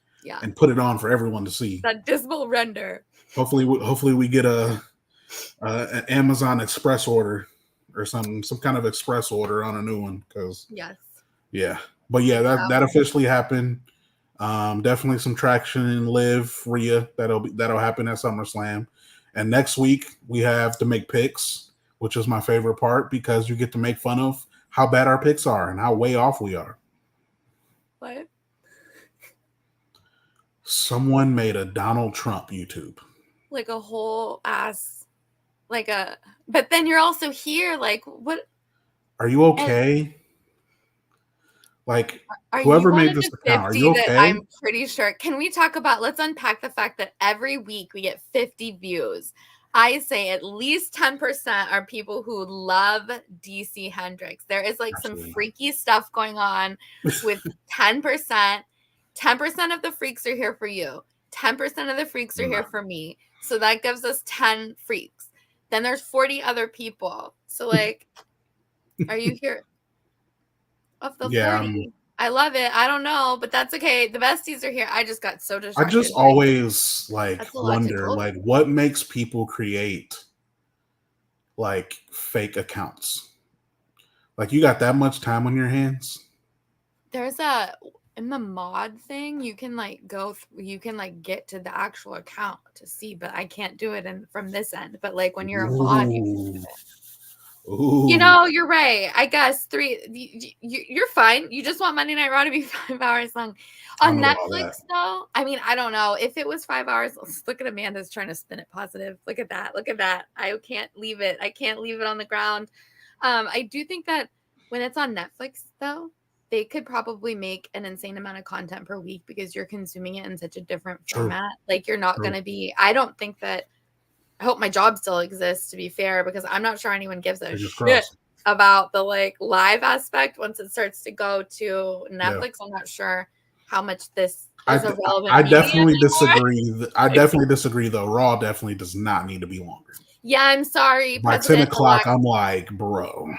and put it on for everyone to see. That dismal render. Hopefully we get an Amazon Express order or some kind of express order on a new one, because yeah, but yeah, that officially happened. Definitely some traction in Live Rhea that'll happen at SummerSlam, and next week we have to make picks, which is my favorite part because you get to make fun of how bad our picks are and how way off we are. What? Someone made a Donald Trump YouTube. Like a whole ass, but then you're also here. Like, what? Are you okay? Like, are whoever you made this account, are you okay? That I'm pretty sure. Can we talk about, let's unpack the fact that every week we get 50 views. I say at least 10% are people who love DC Hendricks. There is like some freaky stuff going on with 10%. 10% of the freaks are here for you. 10% of the freaks are here for me. So that gives us 10 freaks. Then there's 40 other people. So, like, are you here? Of the 40. I love it. I don't know, but that's okay. The besties are here. I just got so distracted. I just always wonder, what makes people create fake accounts? Like, you got that much time on your hands? There's in the mod thing, you can get to the actual account to see, but I can't do it from this end. But like when you're a mod, you can do it. Ooh. You know, you're right. I guess you're fine. You just want Monday Night Raw to be 5 hours long. On Netflix, though, I mean, I don't know. If it was 5 hours, look at Amanda's trying to spin it positive. Look at that. Look at that. I can't leave it. I can't leave it on the ground. I do think that when it's on Netflix, though, they could probably make an insane amount of content per week because you're consuming it in such a different format. Like, you're not going to be, I don't think that, I hope my job still exists, to be fair, because I'm not sure anyone gives a shit about the live aspect once it starts to go to Netflix. I'm not sure how much this is a relevant. I definitely disagree. I definitely disagree, though. Raw definitely does not need to be longer. Yeah, I'm sorry. By 10 o'clock, I'm like, bro.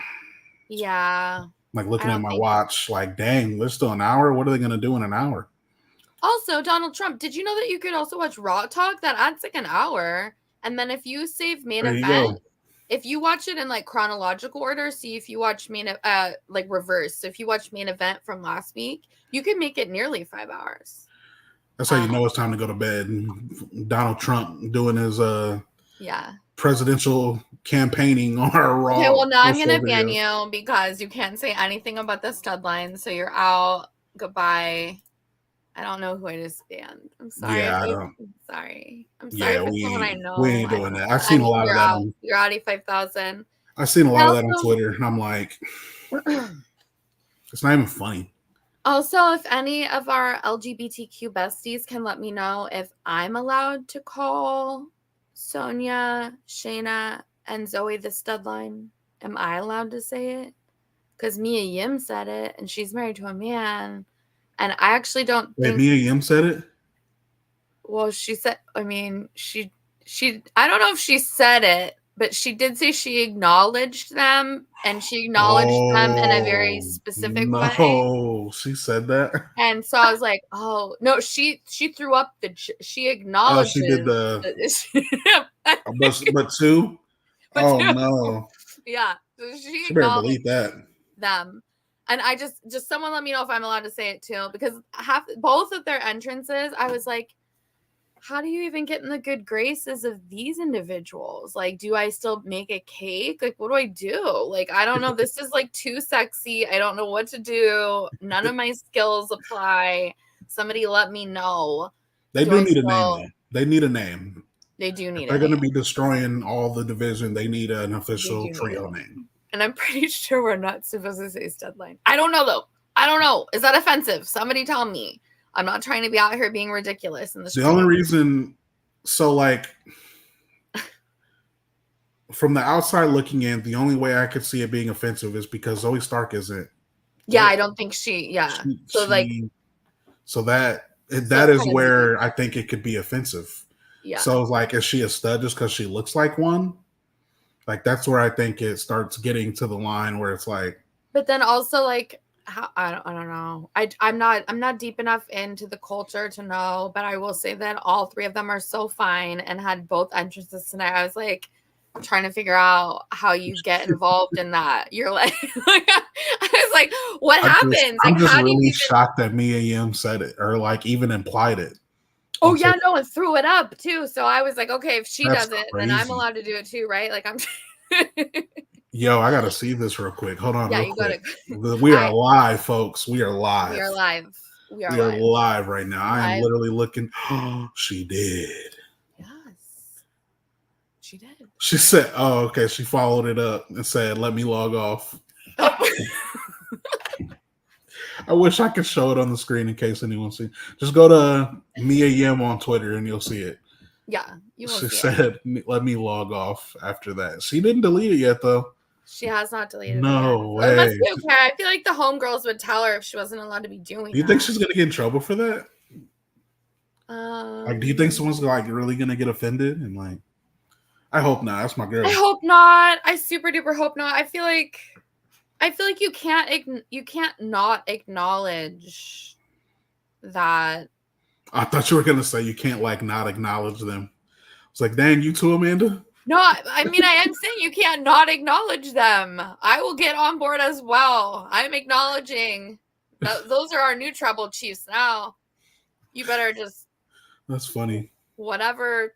Yeah. Like, looking at my watch, like, dang, there's still an hour. What are they going to do in an hour? Also, Donald Trump, did you know that you could also watch Raw Talk? That adds like an hour. And then if you save main event, if you watch it in chronological order, see if you watch reverse. So if you watch main event from last week, you can make it nearly 5 hours. That's how you know it's time to go to bed. Donald Trump doing his presidential campaigning on our Raw. Okay, well, now I'm going to ban you because you can't say anything about the stud line. So you're out. Goodbye. I don't know who I just banned. I'm sorry. Yeah, I'm sorry. I'm sorry if it's someone I know. We ain't doing that. I've seen a lot of that. You're out 5,000. I've seen a lot of that on Twitter, and I'm like, it's not even funny. Also, if any of our LGBTQ besties can let me know if I'm allowed to call Sonia, Shayna, and Zoe the stud line. Am I allowed to say it? Because Mia Yim said it, and she's married to a man. And I actually don't think Mia Yim said it. Well, she said, I mean, she I don't know if she said it, but she did say she acknowledged them, and she acknowledged them in a very specific way. Oh, she said that. And so I was like, oh no, she threw up she acknowledged. Oh, she did but two. Oh no. Yeah, so she better delete that. Them. And I just someone let me know if I'm allowed to say it too, because both of their entrances, I was like, how do you even get in the good graces of these individuals? Like, do I still make a cake? Like, what do I do? Like, I don't know. This is too sexy. I don't know what to do. None of my skills apply. Somebody let me know. They do need a name. They need a name. They do need If they're going to be destroying all the division, they need an official trio name. And I'm pretty sure we're not supposed to say Studline. I don't know, though. I don't know. Is that offensive? Somebody tell me. I'm not trying to be out here being ridiculous in the street. The only reason, so like, from the outside looking in, the only way I could see it being offensive is because Zoe Stark isn't. Yeah, I don't think she. Yeah, so that is where I think it could be offensive. Yeah. So like, is she a stud just because she looks like one? Like that's where I think it starts getting to the line where it's like. But then also like. I don't know. I'm not deep enough into the culture to know, but I will say that all three of them are so fine and had both entrances tonight. I was like trying to figure out how you get involved in that. You're like, I was like, what happens? I'm just really shocked that Mia Yim said it or like even implied it. Oh yeah, no, and threw it up too. So I was like, okay, if she does it, then I'm allowed to do it too, right? Like I'm. Yo, I gotta see this real quick. Hold on, yeah, real quick. We are live, folks. We are live. We are live. We are live right now. I am literally looking. Oh, she did. Yes, she did. She said, "Oh, okay." She followed it up and said, "Let me log off." I wish I could show it on the screen in case anyone sees. Just go to Mia Yim on Twitter and you'll see it. Yeah, you will. She said, "Let me log off." After that, she didn't delete it yet, though. She has not deleted it. No way. It must be okay. I feel like the homegirls would tell her if she wasn't allowed to be doing. Do you think she's gonna get in trouble for that? Like, do you think someone's like really gonna get offended? And like, I hope not. That's my girl. I hope not. I super duper hope not. I feel like you can't not acknowledge that. I thought you were gonna say you can't like not acknowledge them. It's like, dang, you too, Amanda. No, I mean I am saying you can't not acknowledge them. I will get on board as well. I'm acknowledging that those are our new tribal chiefs now. You better just. That's funny. Whatever's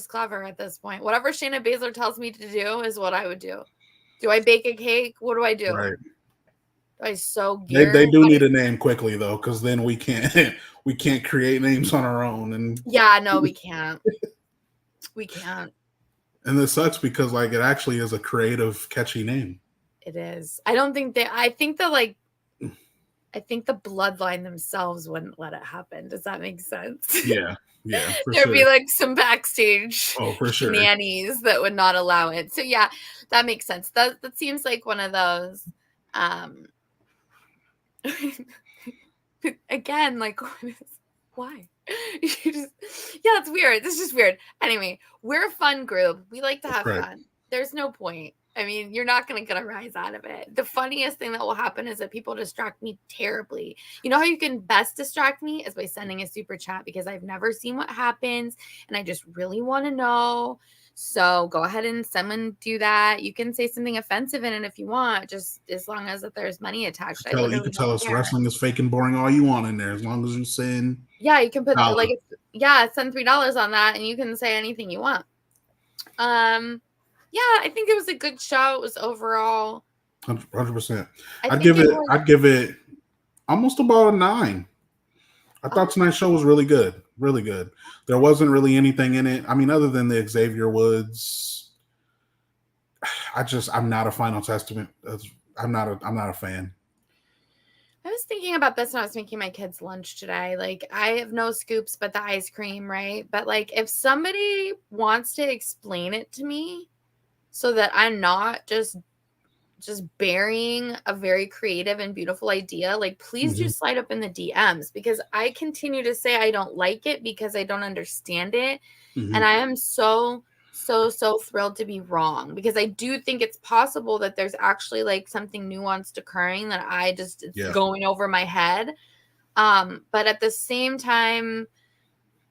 clever at this point. Whatever Shayna Baszler tells me to do is what I would do. Do I bake a cake? What do I do? Right. Do I sew gear? They do need a name quickly though, because then we can't create names on our own. And yeah, no, we can't. We can't. And this sucks because like it actually is a creative, catchy name. It is. I think the bloodline themselves wouldn't let it happen. Does that make sense? Yeah. There'd be like some backstage nannies that would not allow it. So yeah, that makes sense. That seems like one of those. Again, like why? It's weird. It's just weird. Anyway, we're a fun group. We like to have fun. There's no point. I mean, you're not going to get a rise out of it. The funniest thing that will happen is that people distract me terribly. You know how you can best distract me is by sending a super chat because I've never seen what happens and I just really want to know. So go ahead and someone do that. You can say something offensive in it if you want, just as long as that there's money attached. You can tell us wrestling is fake and boring all you want in there, as long as you send. Yeah, you can put send $3 on that, and you can say anything you want. Yeah, I think it was a good show. It was overall 100%. I'd give it almost about a 9. I thought tonight's show was really good. Really good. There wasn't really anything in it. I mean, other than the Xavier Woods, I'm not a Final Testament. I'm not a fan. I was thinking about this when I was making my kids' lunch today. Like, I have no scoops but the ice cream, right? But like, if somebody wants to explain it to me so that I'm not just burying a very creative and beautiful idea, like please do slide up in the DMs, because I continue to say I don't like it because I don't understand it. And I am so thrilled to be wrong, because I do think it's possible that there's actually like something nuanced occurring that I just it's going over my head. But at the same time,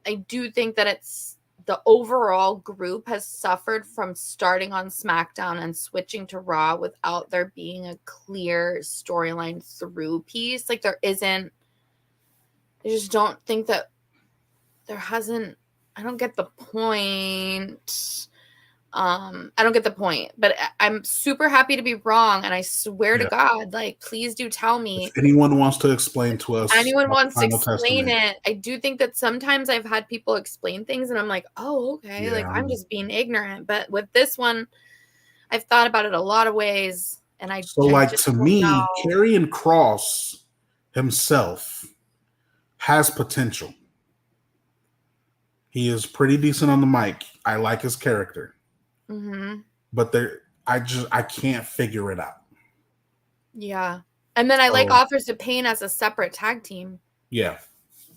I do think that it's the overall group has suffered from starting on SmackDown and switching to Raw without there being a clear storyline through piece. Like there isn't, I just don't think that there hasn't, I don't get the point I don't get the point, but I'm super happy to be wrong. And I swear to God, like, please do tell me. If anyone wants to explain to us, anyone wants to explain it. I do think that sometimes I've had people explain things and I'm like, oh, okay. Yeah. Like, I'm just being ignorant. But with this one, I've thought about it a lot of ways. And to me, Karrion Kross himself has potential. He is pretty decent on the mic. I like his character. Mm-hmm. But I can't figure it out. Yeah. And then I like Authors of Pain as a separate tag team. Yeah.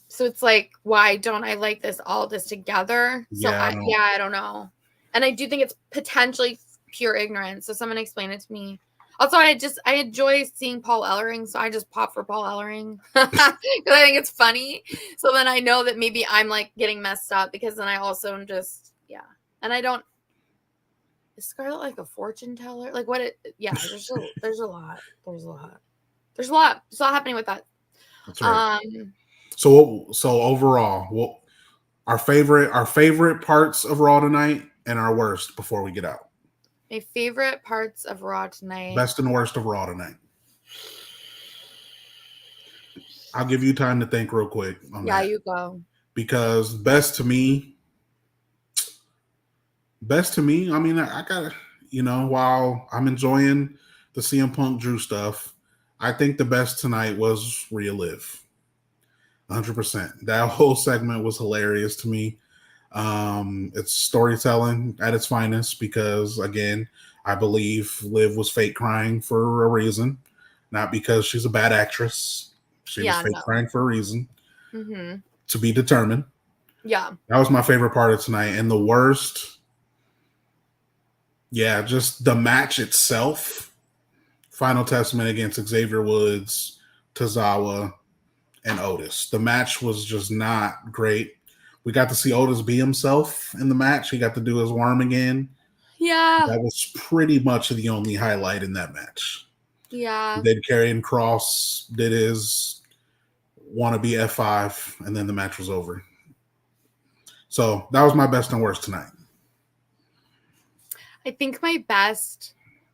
So it's like, why don't I like this all just together? So I don't know. And I do think it's potentially pure ignorance. So someone explain it to me. Also, I enjoy seeing Paul Ellering, so I just pop for Paul Ellering because I think it's funny. So then I know that maybe I'm like getting messed up because then I also am just and I don't. Is Scarlett like a fortune teller? Like what? There's a lot. There's a lot happening with that. That's right. So overall, our favorite parts of Raw tonight and our worst before we get out. My favorite parts of Raw tonight. Best and worst of Raw tonight. I'll give you time to think real quick on that. Yeah, you go. Because best to me, I mean, I gotta, while I'm enjoying the CM Punk Drew stuff, I think the best tonight was Rhea Liv. 100%. That whole segment was hilarious to me. It's storytelling at its finest because, again, I believe Liv was fake crying for a reason, not because she's a bad actress. She was fake crying for a reason, to be determined. Yeah. That was my favorite part of tonight. And the worst, just the match itself. Final Testament against Xavier Woods, Tozawa, and Otis. The match was just not great. We got to see Otis be himself in the match. He got to do his worm again. Yeah. That was pretty much the only highlight in that match. Yeah. Then Karrion Kross did his wannabe F5, and then the match was over. So that was my best and worst tonight. I think my best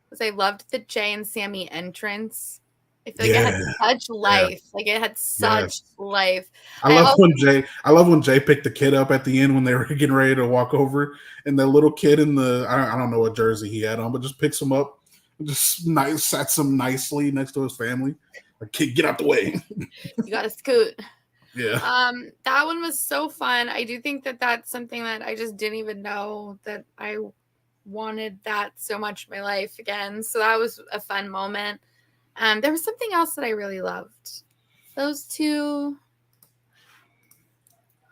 was I loved the Jay and Sammy entrance. I feel like it had such life. Like it had such life. I love when Jay picked the kid up at the end when they were getting ready to walk over, and the little kid in the I don't know what jersey he had on, but just picks him up, and just sets him nicely next to his family. Like, kid, get out the way. You got to scoot. Yeah. That one was so fun. I do think that that's something that I just didn't even know that I wanted that so much in my life again. So that was a fun moment. There was something else that I really loved. Those two.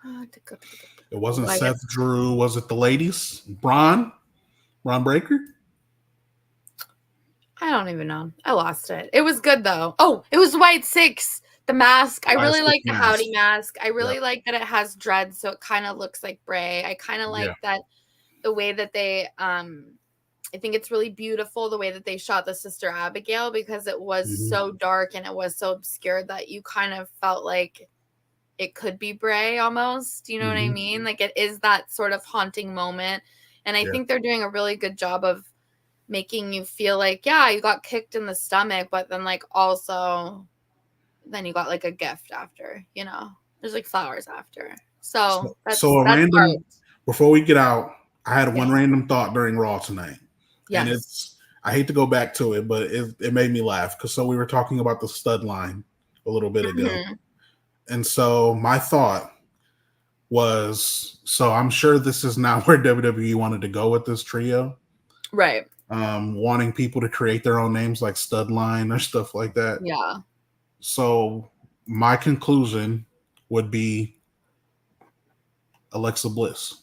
It wasn't Seth Drew. Was it the ladies? Braun Breaker? I don't even know. I lost it. It was good though. Oh, it was White Six. The mask. I really like the Howdy mask. I really like that it has dreads, so it kind of looks like Bray. I kind of like that the way that they I think it's really beautiful the way that they shot the Sister Abigail because it was so dark and it was so obscure that you kind of felt like it could be Bray almost. You know what I mean? Like it is that sort of haunting moment. And I think they're doing a really good job of making you feel like, you got kicked in the stomach, but then like also then you got like a gift after, there's like flowers after. So that's random part. Before we get out, I had one random thought during Raw tonight. Yes. And I hate to go back to it, but it made me laugh because we were talking about the stud line a little bit ago. And so my thought was, I'm sure this is not where WWE wanted to go with this trio. Right. Wanting people to create their own names like stud line or stuff like that. Yeah. So my conclusion would be Alexa Bliss.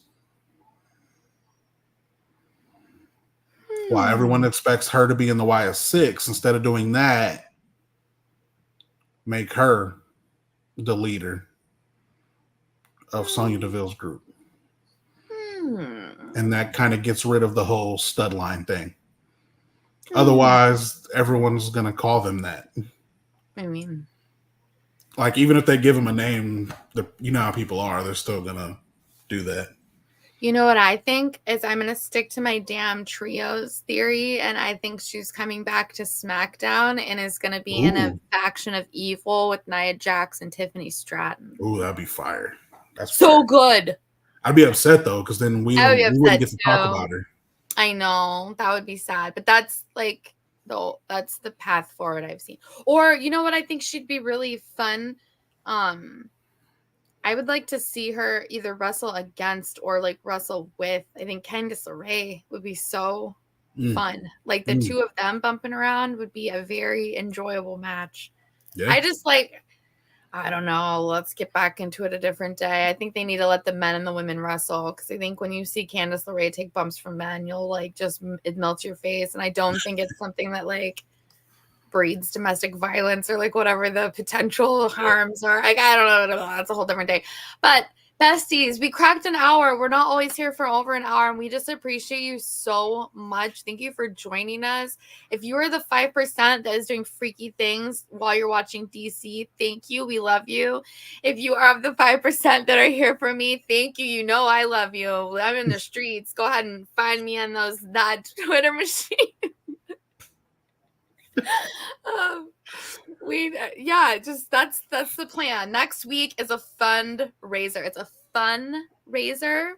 Why everyone expects her to be in the YS6, instead of doing that, make her the leader of Sonya Deville's group. And that kind of gets rid of the whole stud line thing. Otherwise, everyone's going to call them that. I mean, like, even if they give them a name, you know how people are, they're still going to do that. You know what I think is I'm going to stick to my damn trios theory, and I think she's coming back to SmackDown and is going to be in a faction of evil with Nia Jax and Tiffany Stratton. Ooh, that'd be fire. That's so good. I'd be upset though, because then we wouldn't get to talk about her. I know, that would be sad, but that's like that's the path forward I've seen. Or you know what I think she'd be really fun. I would like to see her either wrestle against or like wrestle with. I think Candice LeRae would be so fun. Like the two of them bumping around would be a very enjoyable match. Yeah. I just like, I don't know. Let's get back into it a different day. I think they need to let the men and the women wrestle, because I think when you see Candice LeRae take bumps from men, you'll like just, it melts your face. And I don't think it's something that like breeds domestic violence or like whatever the potential harms are. Like, I don't know. That's a whole different day. But besties, we cracked an hour. We're not always here for over an hour, and we just appreciate you so much. Thank you for joining us. If you are the 5% that is doing freaky things while you're watching DC, thank you. We love you. If you are of the 5% that are here for me, thank you. You know I love you. I'm in the streets. Go ahead and find me on that Twitter machine. That's the plan. Next week is a fundraiser. It's a fundraiser.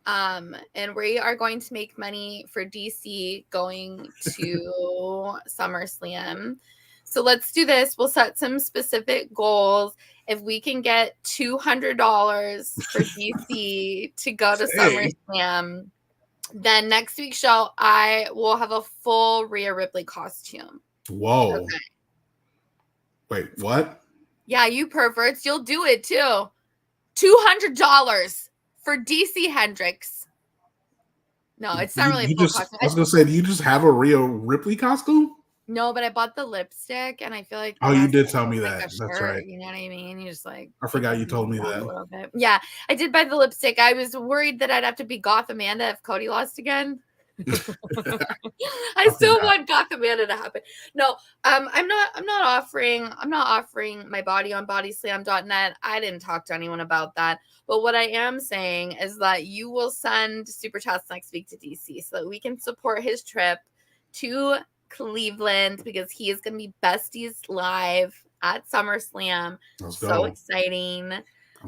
And we are going to make money for DC going to SummerSlam. So let's do this. We'll set some specific goals. If we can get $200 for DC to go to SummerSlam, then next week's show, I will have a full Rhea Ripley costume. Whoa. Okay. Wait, what? Yeah, you perverts. You'll do it too. $200 for DC Hendricks. No, it's not really a full costume. I was going to say, do you just have a Rhea Ripley costume? No, but I bought the lipstick, and I feel like... Oh, you did tell me that. That's right. You know what I mean? You just like... I forgot you told me that. A little bit. Yeah, I did buy the lipstick. I was worried that I'd have to be Goth Amanda if Cody lost again. I still want Goth Amanda to happen. No, I'm not offering my body on bodyslam.net. I didn't talk to anyone about that. But what I am saying is that you will send super chats next week to DC so that we can support his trip to Cleveland, because he is going to be Besties live at SummerSlam. So exciting.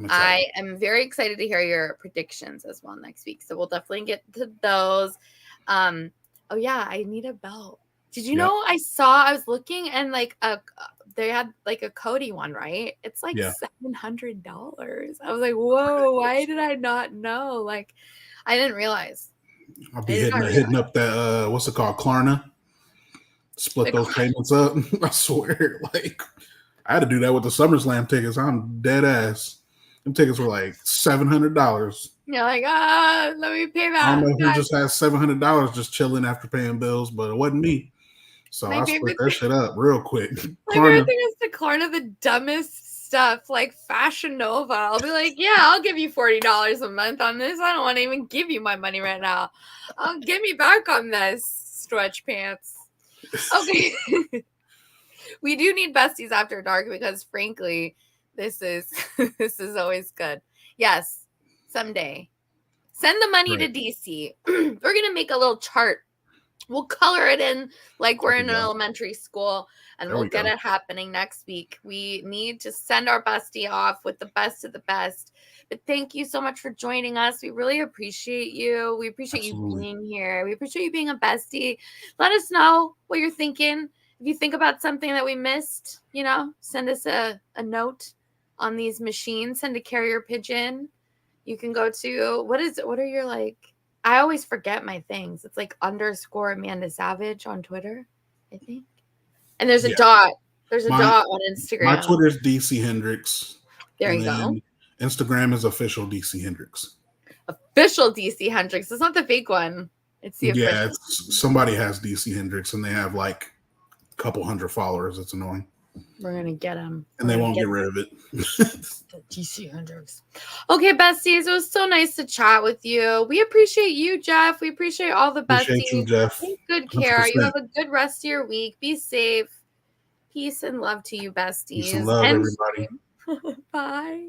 I am very excited to hear your predictions as well next week. So we'll definitely get to those. Oh yeah, I need a belt. Did you know I was looking and like they had like a Cody one, right? It's like $700. I was like, whoa, why did I not know? Like, I didn't realize. I'll be hitting up that what's it called, Klarna? Split those payments up. I swear, like I had to do that with the SummerSlam tickets. I'm dead ass. Them tickets were like $700. You're like, let me pay that. I don't know who just has $700 just chilling after paying bills, but it wasn't me. So I split that shit up real quick. My favorite thing is to Klarna the dumbest stuff, like Fashion Nova. I'll be like, yeah, I'll give you $40 a month on this. I don't want to even give you my money right now. Give me back on this, stretch pants. Okay. We do need Besties After Dark, because frankly, this is always good. Yes, someday. Send the money to DC. We're going to make a little chart. We'll color it in like we're in an elementary school, and we'll get it happening next week. We need to send our bestie off with the best of the best. But thank you so much for joining us. We really appreciate you. We appreciate you being here. We appreciate you being a bestie. Let us know what you're thinking. If you think about something that we missed, send us a note on these machines. Send a carrier pigeon. You can go to, what are your like, I always forget my things. It's like _ Amanda Savage on Twitter, I think. And there's a dot. There's a dot on Instagram. My Twitter is DC Hendricks. There you go. Instagram is official DC Hendricks. Official DC Hendricks. It's not the fake one. It's the official. Yeah, somebody has DC Hendricks, and they have like a couple hundred followers. It's annoying. We're going to get them. And they won't get rid of it. The DC Hendricks. Okay, besties. It was so nice to chat with you. We appreciate you, Jeff. We appreciate all the besties. Appreciate you, Jeff. Take good care. 100%. You have a good rest of your week. Be safe. Peace and love to you, besties. Peace and love, everybody. Bye.